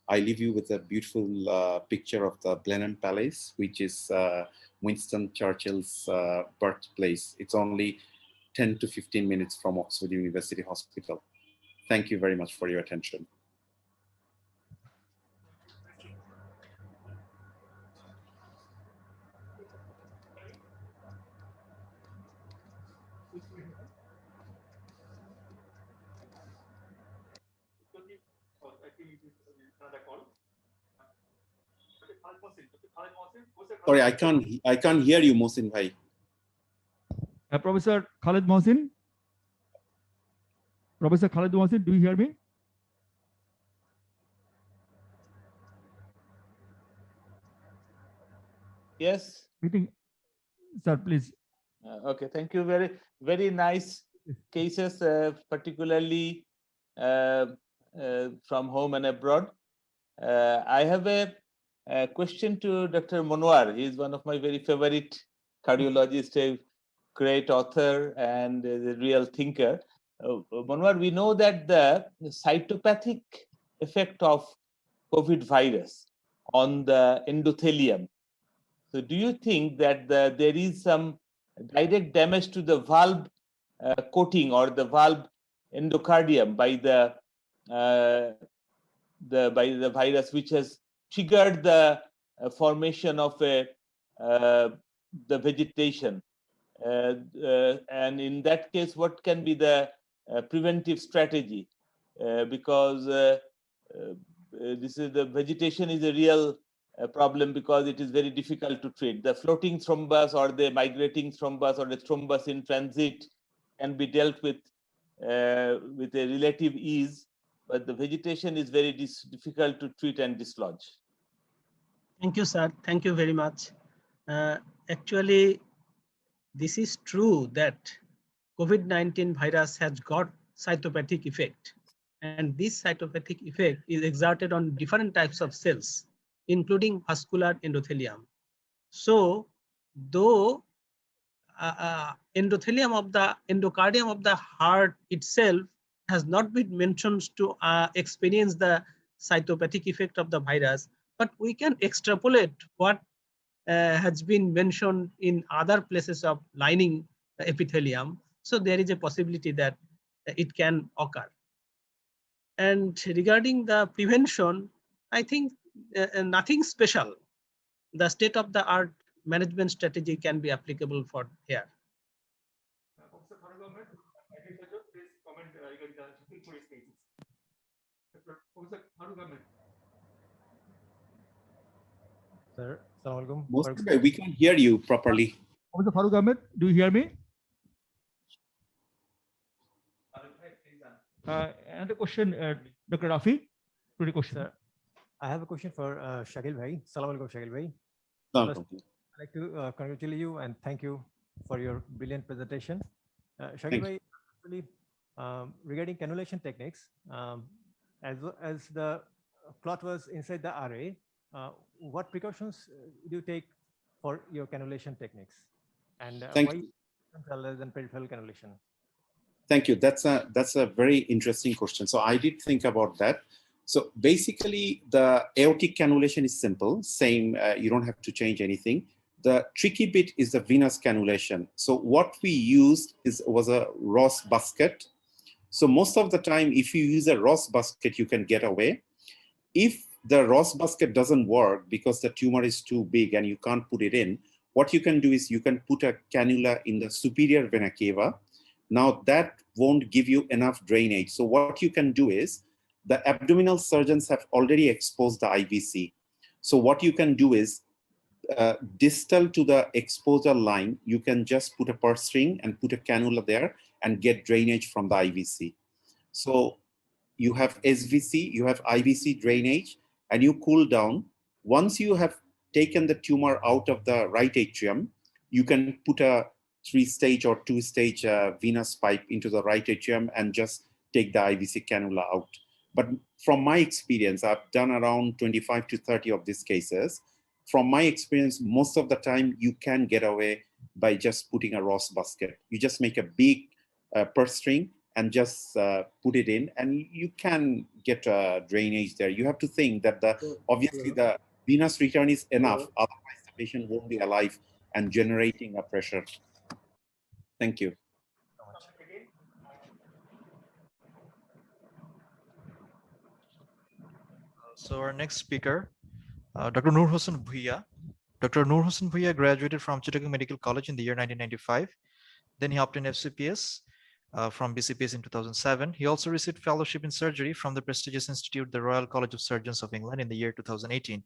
I leave you with a beautiful picture of the Blenheim Palace, which is Winston Churchill's birthplace. It's only 10 to 15 minutes from Oxford University Hospital. Thank you very much for your attention. Sorry, I can't hear you, Mohsin bhai. Professor Khalid Mohsin? Professor Khalid Mohsin, do you hear me? Yes. Meeting, sir, please. Okay, thank you. Very nice cases, particularly from home and abroad. I have a question to Dr. Monwar. He is one of my very favorite cardiologists, a great author and a real thinker. Monwar, we know that the cytopathic effect of COVID virus on the endothelium. So do you think that there is some direct damage to the valve coating or the valve endocardium by the virus, which has triggered the formation of the vegetation? And in that case, what can be the preventive strategy? Because the vegetation is a real problem, because it is very difficult to treat. The floating thrombus or the migrating thrombus or the thrombus in transit can be dealt with a relative ease, but the vegetation is very difficult to treat and dislodge. Thank you, sir. Thank you very much. Actually, this is true that COVID-19 virus has got cytopathic effect, and this cytopathic effect is exerted on different types of cells, including vascular endothelium. So, though endothelium of the endocardium of the heart itself has not been mentioned to experience the cytopathic effect of the virus, but we can extrapolate what has been mentioned in other places of lining the epithelium. So there is a possibility that it can occur. And regarding the prevention, I think nothing special. The state-of-the-art management strategy can be applicable for here. Sir, Assalamualaikum. Most we can hear you properly. Professor Farooq Ahmed, do you hear me? And the question, Dr. Rafi, to the question. Sir, I have a question for Shakil Bhai. Assalamualaikum, Shakil Bhai. First, I'd like to congratulate you and thank you for your brilliant presentation. Shakil Bhai, actually, regarding cannulation techniques, as the clot was inside the RA, what precautions do you take for your cannulation techniques? And why rather than peripheral cannulation? Thank you. That's a very interesting question. So I did think about that. So basically, the aortic cannulation is simple. Same, you don't have to change anything. The tricky bit is the venous cannulation. So what we used was a Ross basket. So most of the time, if you use a Ross basket, you can get away. If the Ross basket doesn't work because the tumor is too big and you can't put it in, what you can do is you can put a cannula in the superior vena cava. Now that won't give you enough drainage. So what you can do is, the abdominal surgeons have already exposed the IVC. So what you can do is, distal to the exposure line, you can just put a purse string and put a cannula there and get drainage from the IVC. So you have SVC, you have IVC drainage, and you cool down. Once you have taken the tumor out of the right atrium, you can put a 3-stage or 2-stage venous pipe into the right atrium and just take the IVC cannula out. But from my experience, I've done around 25 to 30 of these cases. From my experience, most of the time you can get away by just putting a Ross basket. You just make a big purse string and just put it in, and you can get drainage there. You have to think that obviously the venous return is enough, otherwise the patient won't be alive and generating a pressure. Thank you. So our next speaker, Dr. Noor Hossain Bhuiya. Dr. Noor Hossain Bhuiya graduated from Chittagong Medical College in the year 1995. Then he obtained FCPS from BCPS in 2007. He also received fellowship in surgery from the prestigious institute, the Royal College of Surgeons of England, in the year 2018.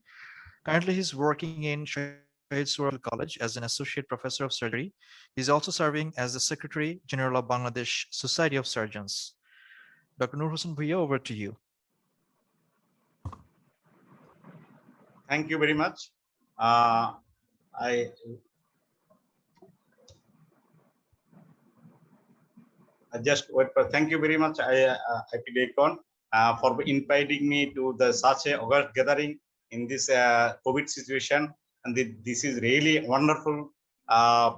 Currently, he's working in Shahid Suraj College as an associate professor of surgery. He's also serving as the Secretary General of Bangladesh Society of Surgeons. Dr. Noor Hossain Bhuiya, over to you. Thank you very much. I just wait for, thank you very much, IPDI for inviting me to such a August gathering in this COVID situation. And this is really wonderful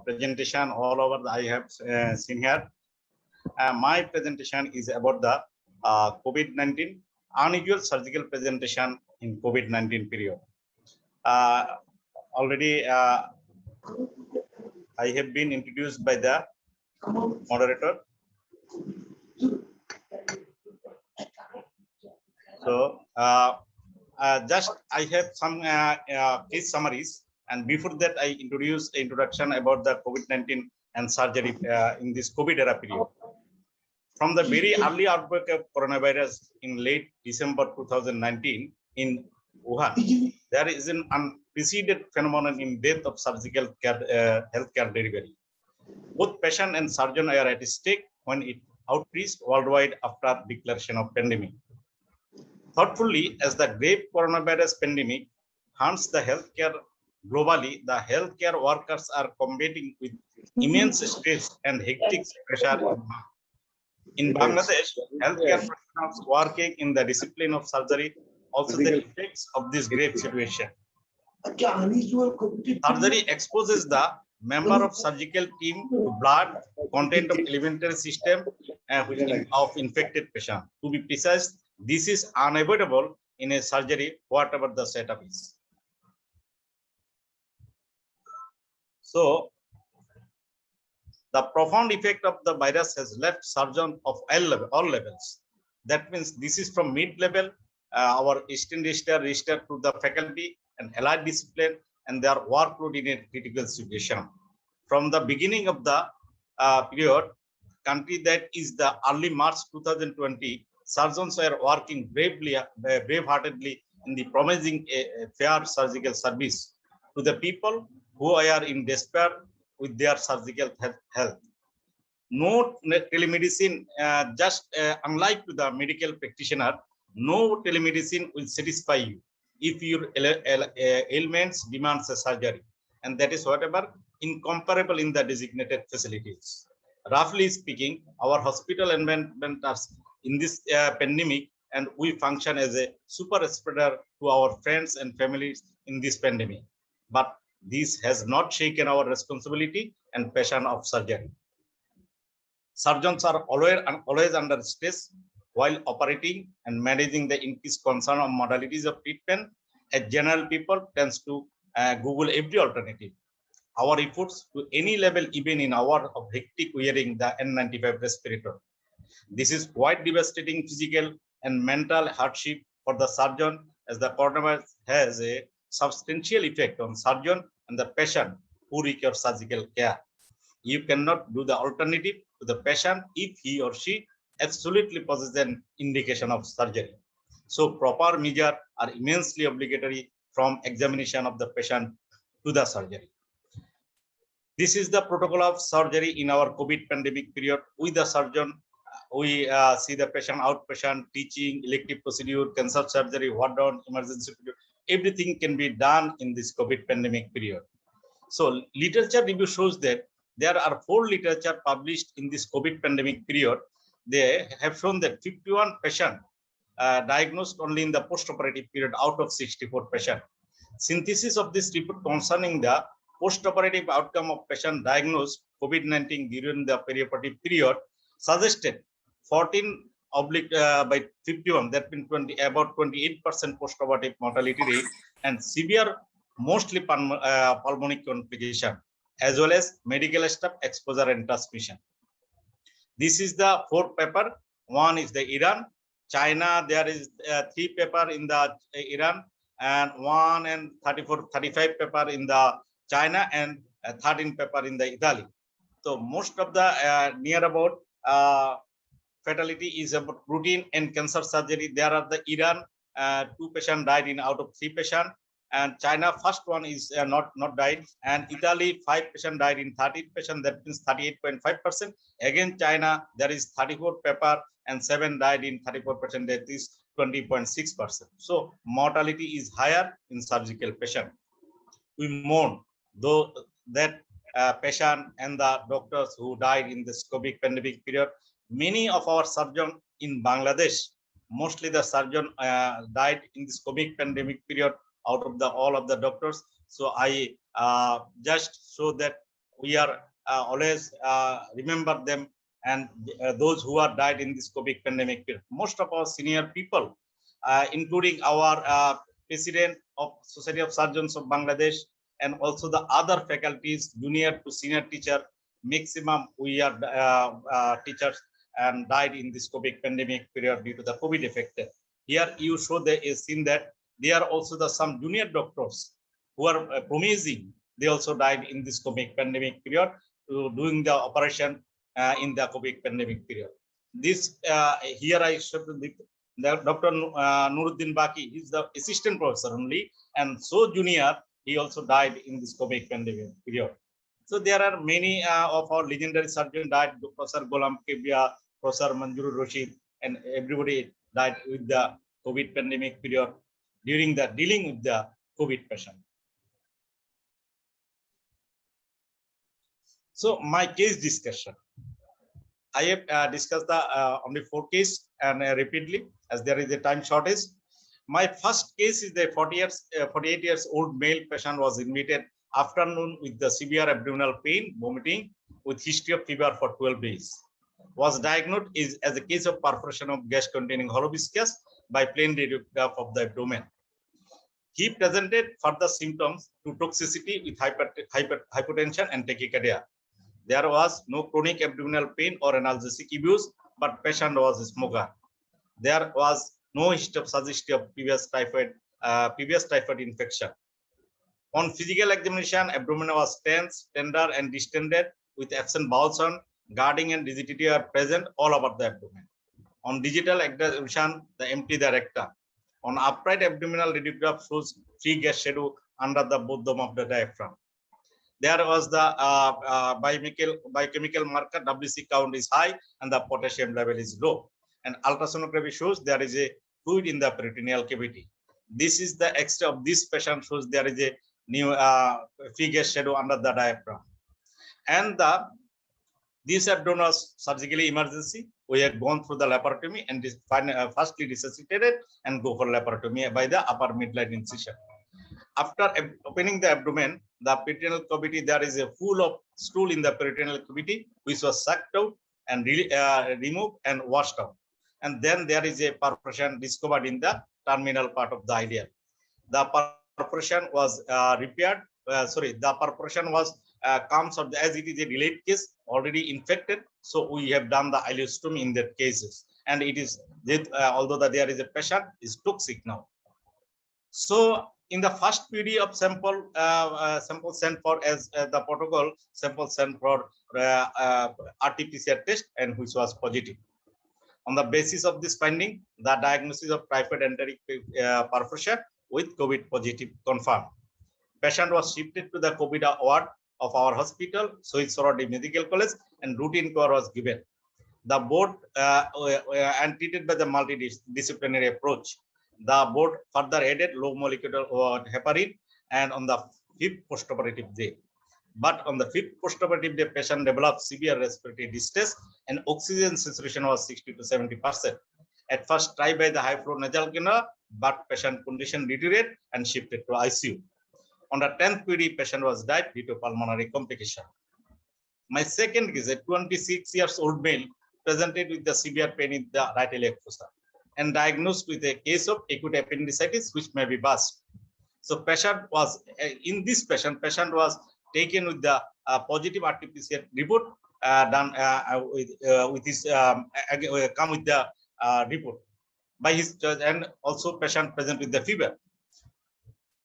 presentation all over I have seen here. My presentation is about the COVID-19, unusual surgical presentation in COVID-19 period. Already I have been introduced by the moderator. So just I have some case summaries, and before that I introduce introduction about the COVID-19 and surgery in this COVID era period. From the very early outbreak of coronavirus in late December 2019 in Wuhan, there is an unprecedented phenomenon in death of surgical care, healthcare delivery. Both patient and surgeon are at stake when it outreached worldwide after declaration of pandemic. Thoughtfully, as the grave coronavirus pandemic haunts the healthcare globally, the healthcare workers are combating with immense stress and hectic pressure. In Bangladesh, healthcare professionals working in the discipline of surgery also the effects of this grave situation. Surgery exposes the member of surgical team to blood, content of alimentary system of infected patient. To be precise, this is unavoidable in a surgery, whatever the setup is. So the profound effect of the virus has left surgeons of all levels. That means this is from mid-level, our assistant register to the faculty and allied discipline, and their workload in a critical situation. From the beginning of the period, country that is the early March 2020, surgeons were working braveheartedly in the promising fair surgical service to the people who are in despair with their surgical health. No telemedicine, unlike to the medical practitioner, no telemedicine will satisfy you if your ailments demands a surgery, and that is whatever incomparable in the designated facilities. Roughly speaking, our hospital environment are in this pandemic, and we function as a super spreader to our friends and families in this pandemic. But this has not shaken our responsibility and passion of surgery. Surgeons are always under stress while operating and managing the increased concern of modalities of treatment. As general people tends to Google every alternative. Our efforts to any level, even in hour of hectic wearing the N95 respirator. This is quite devastating physical and mental hardship for the surgeon, as the coronavirus has a substantial effect on surgeon and the patient who require surgical care. You cannot do the alternative to the patient if he or she absolutely possesses an indication of surgery. So proper measures are immensely obligatory from examination of the patient to the surgery. This is the protocol of surgery in our COVID pandemic period. With the surgeon, we see the patient outpatient, teaching, elective procedure, cancer surgery, ward down, emergency period. Everything can be done in this COVID pandemic period. So literature review shows that there are 4 literature published in this COVID pandemic period. They have shown that 51 patients diagnosed only in the post-operative period out of 64 patients. Synthesis of this report concerning the post-operative outcome of patient diagnosed COVID-19 during the perioperative period suggested 14 by 51, that means about 28% post-operative mortality rate and severe, mostly pulmonary complication, as well as medical staff exposure and transmission. This is the 4th paper. One is the Iran, China. There is 3 paper in the Iran, and 1 and 35 paper in the China, and 13 paper in the Italy. So most of the near about fatality is about routine and cancer surgery. There are the Iran, 2 patients died in out of 3 patients, and China first one is not died, and Italy 5 patients died in 13 patients. That means 38.5%. Again China, there is 34 paper and 7 died in 34%. That is 20.6%. So mortality is higher in surgical patient. We mourn though that patient and the doctors who died in this COVID pandemic period. Many of our surgeons in Bangladesh, mostly the surgeon died in this COVID pandemic period out of all of the doctors. So I just so that we are always remember them and those who are died in this COVID pandemic period. Most of our senior people, including our president of Society of Surgeons of Bangladesh, and also the other faculties, junior to senior teacher, maximum we are teachers and died in this COVID pandemic period due to the COVID effect. Here you show the scene that there are also some junior doctors who are promising. They also died in this COVID pandemic period doing the operation in the COVID pandemic period. This here I showed the Dr. Nuruddin Baki is the assistant professor only, and so junior, he also died in this COVID pandemic period. So there are many of our legendary surgeons died, Professor Ghulam Kebia, Professor Manjurur Rashid, and everybody died with the COVID pandemic period during the dealing with the COVID patient. So my case discussion. I have discussed the only 4 cases and repeatedly as there is a time shortage. My first case is the 48 years old male patient was admitted afternoon with the severe abdominal pain, vomiting with history of fever for 12 days. Was diagnosed as a case of perforation of gas containing hollow viscous by plain radiograph of the abdomen. He presented further symptoms to toxicity with hypotension and tachycardia. There was no chronic abdominal pain or analgesic use, but patient was a smoker. There was no history of suggestion of previous typhoid infection. On physical examination, abdomen was tense, tender, and distended with absent bowel sound, guarding and rigidity are present all over the abdomen. On digital examination, the empty the rectum. On upright abdominal radiograph shows free gas shadow under the both dome of the diaphragm. There was the biochemical marker WC count is high and the potassium level is low. And ultrasonography shows there is a fluid in the peritoneal cavity. This is the extra of this patient shows there is a new free gas shadow under the diaphragm. And this abdomen was surgically emergency. We had gone through the laparotomy and firstly resuscitated and go for laparotomy by the upper midline incision. After opening the abdomen, the peritoneal cavity, there is a full of stool in the peritoneal cavity, which was sucked out and removed and washed out. And then there is a perforation discovered in the terminal part of the ileum. The perforation was repaired. The perforation was comes out as it is a delayed case, already infected. So we have done the ileostomy in that cases. And it is, although there is a patient, is toxic now. So in the first PD of sample sent for as the protocol, sample sent for RT-PCR test and which was positive. On the basis of this finding, the diagnosis of typhoid enteric perforation with COVID positive confirmed. Patient was shifted to the COVID ward of our hospital, Sohit Sohrabdi Medical College, and routine care was given. The board and treated by the multidisciplinary approach. The board further added low molecular heparin and on the 5th postoperative day. But on the 5th postoperative day, patient developed severe respiratory distress and oxygen saturation was 60 to 70%. At first tried by the high flow nasal cannula, but patient condition deteriorated and shifted to ICU. On the 10th PD, patient was died due to pulmonary complication. My second is a 26-year-old male presented with the severe pain in the right iliac fossa and diagnosed with a case of acute appendicitis, which may be burst. So patient was, in this patient was taken with the positive RT-PCR report done with his, come with the report by his judge, and also patient present with the fever.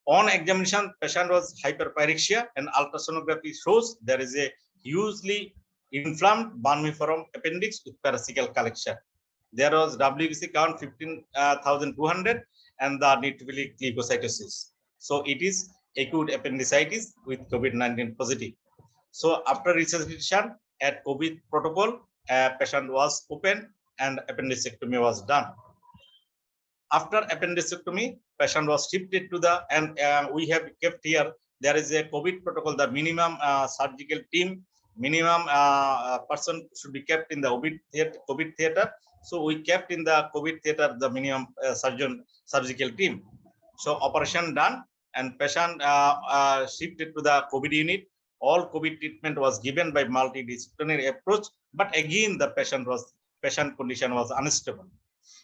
On examination, patient was hyperpyrexia and ultrasonography shows there is a hugely inflamed vermiform appendix with paracecal collection. There was WBC count 15,200 and the neutrophilic leukocytosis. So it is acute appendicitis with COVID-19 positive. So after resuscitation at COVID protocol, patient was open and appendicectomy was done. After appendicectomy, patient was shifted to the, and we have kept here, there is a COVID protocol, the minimum surgical team, minimum person should be kept in the COVID theater. So we kept in the COVID theater the minimum surgical team. So operation done and patient shifted to the COVID unit. All COVID treatment was given by multidisciplinary approach, but again the patient condition was unstable.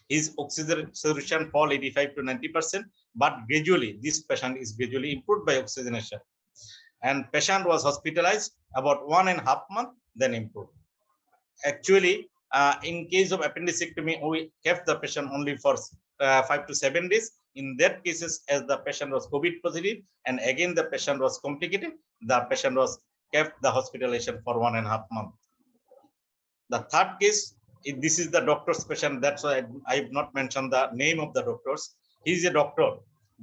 His oxygen saturation fall 85 to 90%, but gradually this patient is gradually improved by oxygenation. And patient was hospitalized about 1.5 months, then improved. Actually, in case of appendicectomy, we kept the patient only for 5 to 7 days. In that cases, as the patient was COVID positive, and again the patient was complicated, the patient was kept the hospitalization for 1.5 months. The third case, this is the doctor's patient. That's why I have not mentioned the name of the doctors. He is a doctor,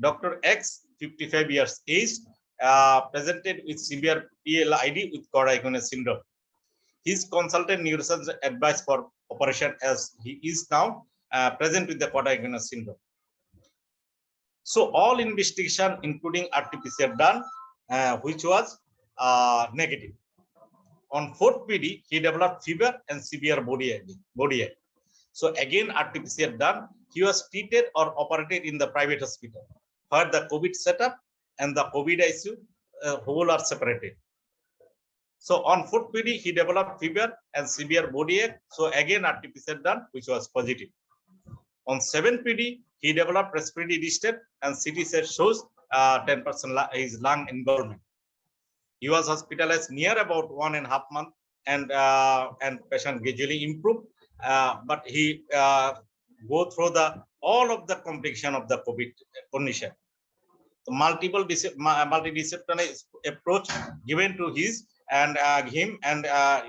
Dr. X, 55 years age, presented with severe PLID with choriogonal syndrome. His consultant neurosurgeon advised for operation as he is now present with the choriogonal syndrome. So all investigation, including RT-PCR done, which was negative. On 4th PD, he developed fever and severe body ache. So again, RT-PCR done. He was treated or operated in the private hospital, where the COVID setup and the COVID ICU whole are separated. So on 4th PD, he developed fever and severe body ache. So again, RT-PCR done, which was positive. On 7 PD, he developed respiratory distress and CT set shows 10% his lung involvement. He was hospitalized near about 1.5 months and patient gradually improved, but he go through all of the complication of the COVID condition. The multidisciplinary approach given to him and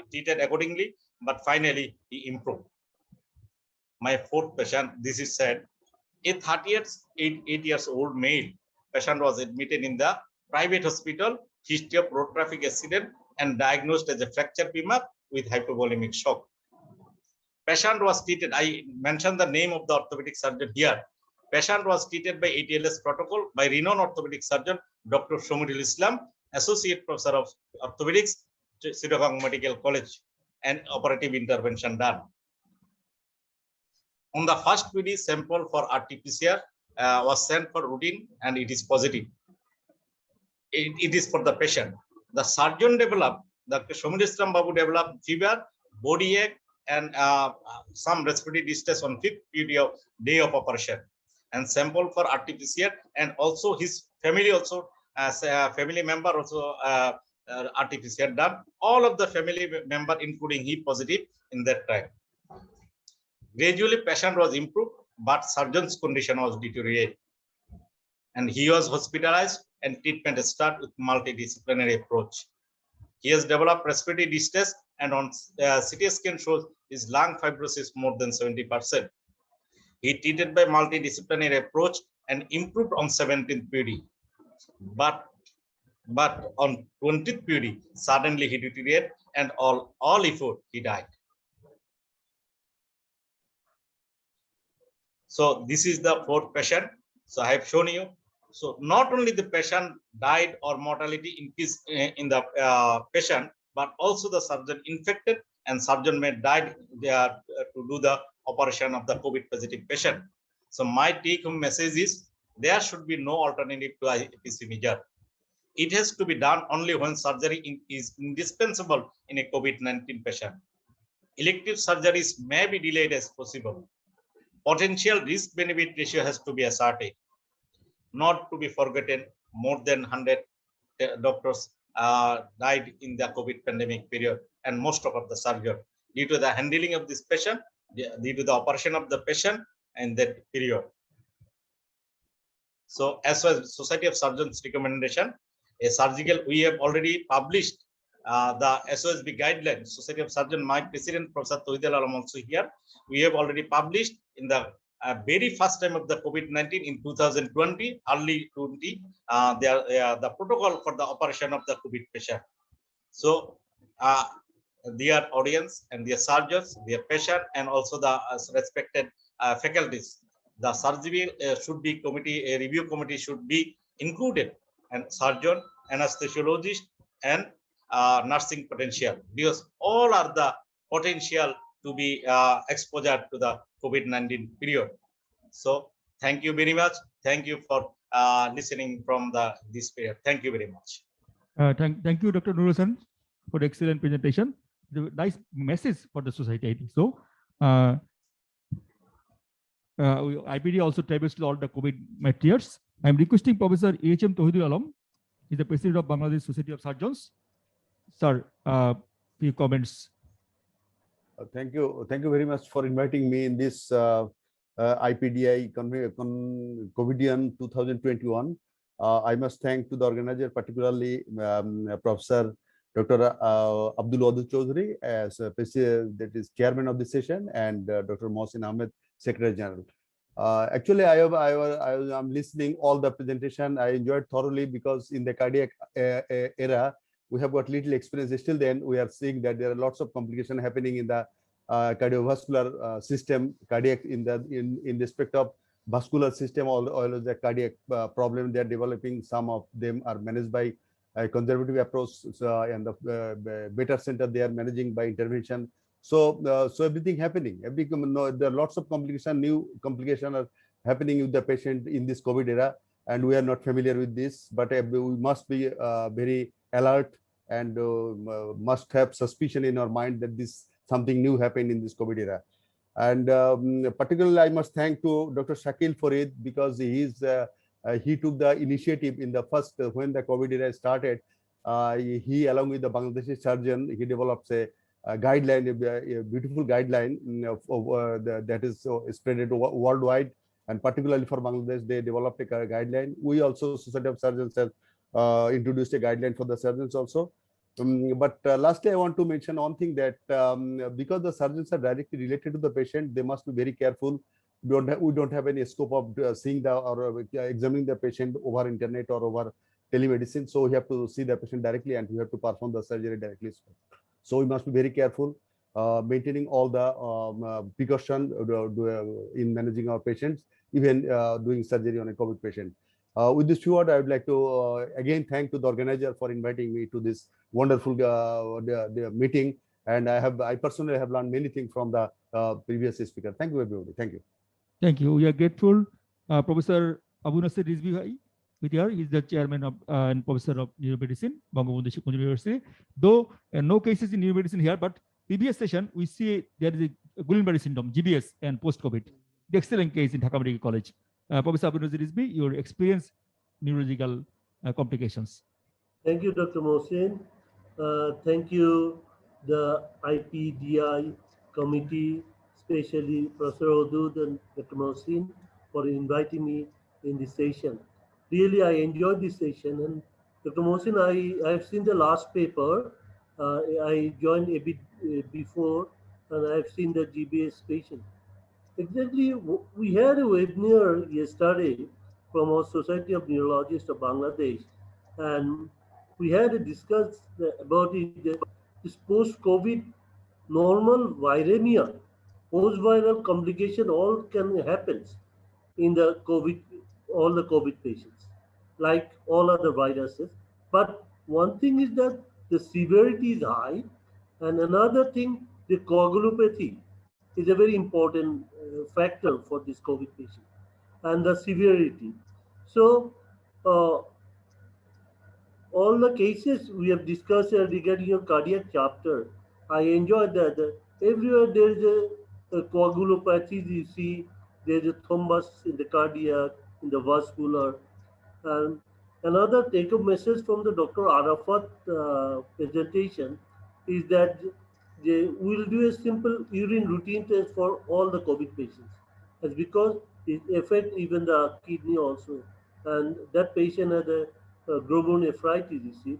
treated accordingly, but finally he improved. My fourth patient, this is said, a 38 years old male patient was admitted in the private hospital, history of road traffic accident, and diagnosed as a fracture femur with hypovolemic shock. Patient was treated, I mentioned the name of the orthopedic surgeon here. Patient was treated by ATLS protocol by renowned orthopedic surgeon, Dr. Shomurul Islam, Associate Professor of Orthopedics, Chittagong Medical College, and operative intervention done. On the first PD, sample for RT-PCR was sent for routine and it is positive. It is for the patient. The surgeon developed, Dr. Shomurul Islam Babu developed fever, body ache, and some respiratory distress on 5th PD of day of operation. And sample for RT-PCR, and also his family also, as a family member also RT-PCR done. All of the family member, including he, positive in that time. Gradually, patient was improved, but surgeon's condition was deteriorated, and he was hospitalized and treatment started with multidisciplinary approach. He has developed respiratory distress, and on CT scan shows his lung fibrosis more than 70%. He treated by multidisciplinary approach and improved on 17th PD. But on 20th PD, suddenly he deteriorated, and all effort, he died. So this is the fourth patient. So I have shown you. So not only the patient died or mortality increased in the patient, but also the surgeon infected, and surgeon may die to do the operation of the COVID positive patient. So my take home message is there should be no alternative to IPC measure. It has to be done only when surgery is indispensable in a COVID-19 patient. Elective surgeries may be delayed as possible. Potential risk-benefit ratio has to be ascertained. Not to be forgotten, more than 100 doctors died in the COVID pandemic period, and most of the surgeons due to the handling of this patient, due to the operation of the patient in that period. So as well as Society of Surgeons recommendation, a surgical, we have already published the SOSB guidelines. Society of Surgeons, my president, Professor Tawhid Alam also here. We have already published in the very first time of the COVID-19 in 2020, early 20, the protocol for the operation of the COVID patient. So their audience and their surgeons, their patient, and also the respected faculties, the surgery should be committee, a review committee should be included, and surgeon, anesthesiologist, and nursing potential, because all are the potential to be exposure to the COVID-19 period. So thank you very much. Thank you for listening from this period. Thank you very much. Thank you, Dr. Nurusan, for the excellent presentation. The nice message for the society. So IPD also travels to all the COVID materials. I'm requesting Professor H.M. Tawhidul Alam, he's the president of Bangladesh Society of Surgeons. Sir, few comments. Thank you very much for inviting me in this IPDI COVIDCon 2021. I must thank to the organizer, particularly Professor Dr. Abdul Wadud Chaudhary as that is chairman of the session, and Dr. Mohsin Ahmed, Secretary General. Actually, I'm listening all the presentation. I enjoyed thoroughly because in the cardiac era, we have got little experience. Still then, we are seeing that there are lots of complications happening in the cardiovascular system, cardiac in respect of vascular system, all of the cardiac problem they are developing. Some of them are managed by a conservative approach, and the better center they are managing by intervention. So everything happening. There are lots of complications, new complications are happening with the patient in this COVID era, and we are not familiar with this. But we must be very alert and must have suspicion in our mind that this something new happened in this COVID era. And particularly, I must thank to Dr. Shakil Farid because he took the initiative in the first when the COVID era started. He, along with the Bangladeshi surgeon, he develops a guideline, a beautiful guideline that is spread worldwide, and particularly for Bangladesh, they developed a guideline. We also, Society of Surgeons, have introduced a guideline for the surgeons also. But lastly, I want to mention one thing that because the surgeons are directly related to the patient, they must be very careful. We don't have any scope of seeing or examining the patient over internet or over telemedicine. So we have to see the patient directly, and we have to perform the surgery directly. So we must be very careful, maintaining all the precaution in managing our patients, even doing surgery on a COVID patient. With this few words, I would like to again thank to the organizer for inviting me to this wonderful the meeting. And I personally have learned many things from the previous speaker. Thank you, everybody. Thank you. Thank you. We are grateful. Professor Abu Nasir Rizvi Bhai, with here, he's the chairman of and professor of neuromedicine, Bangabandhu Shikkunj University. Though no cases in neuromedicine here, but previous session we see there is a Guillain-Barré syndrome, GBS, and post-COVID. The excellent case in Dhaka Medical College. Professor Abu Nasir Rizvi, your experience neurological complications. Thank you, Dr. Mohsin. Thank you, the IPDI committee, especially Professor Odud and Dr. Mohsin, for inviting me in this session. Really, I enjoyed this session. And Dr. Mohsin, I have seen the last paper. I joined a bit before, and I have seen the GBS patient. Exactly, we had a webinar yesterday from our Society of Neurologists of Bangladesh, and we had discussed about it, this post-COVID normal viremia, post-viral complication, all can happen in the COVID, all the COVID patients, like all other viruses. But one thing is that the severity is high, and another thing, the coagulopathy is a very important factor for this COVID patient, and the severity. So, all the cases we have discussed regarding your cardiac chapter, I enjoyed that. Everywhere there is a coagulopathy, you see, there is a thrombus in the cardiac, in the vascular. And another take-home message from the Dr. Arafat presentation is that they will do a simple urine routine test for all the COVID patients. That's because it affects even the kidney also. And that patient had a glomerulonephritis, you see.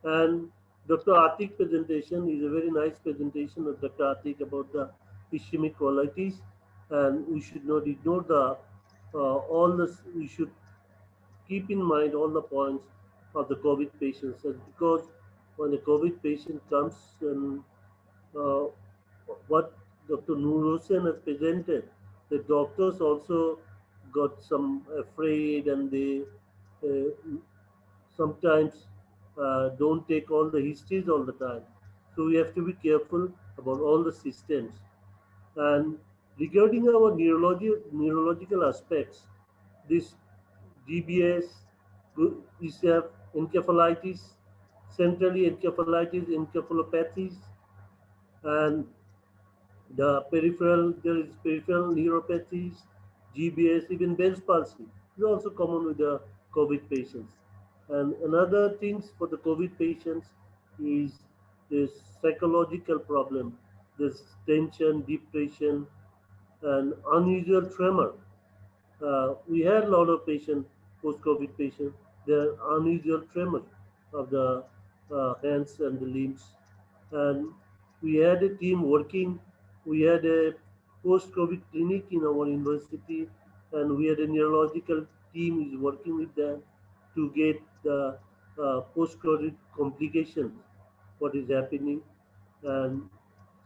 And Dr. Atik's presentation is a very nice presentation of Dr. Atik about the ischemic qualities. And we should not ignore the we should keep in mind all the points of the COVID patients. And because when a COVID patient comes, and what Dr. Noor Hussain has presented, the doctors also got some afraid, and they sometimes don't take all the histories all the time. So we have to be careful about all the systems. And regarding our neurological aspects, this GBS, is encephalitis, centrally encephalitis, encephalopathies, and the peripheral, there is peripheral neuropathies, GBS, even Bell's palsy is also common with the COVID patients. And another things for the COVID patients is this psychological problem, this tension, depression, and unusual tremor. We had a lot of patients, post-COVID patients, their unusual tremor of the hands and the limbs. And we had a team working. We had a post-COVID clinic in our university, and we had a neurological team is working with them to get the post-COVID complications, what is happening. And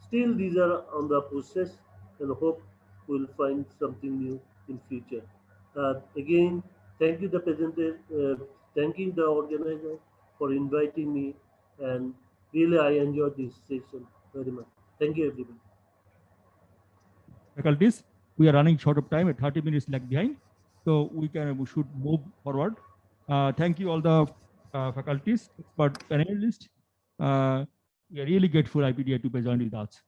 still these are on the process, and hope we'll find something new in future. Again, thank you the presenter, thanking the organizer for inviting me, and really I enjoyed this session very much. Thank you, everybody. Faculties, we are running short of time, at 30 minutes lag behind, so we should move forward. Thank you all the faculties, expert panelists. We are really grateful IPDI to present with us.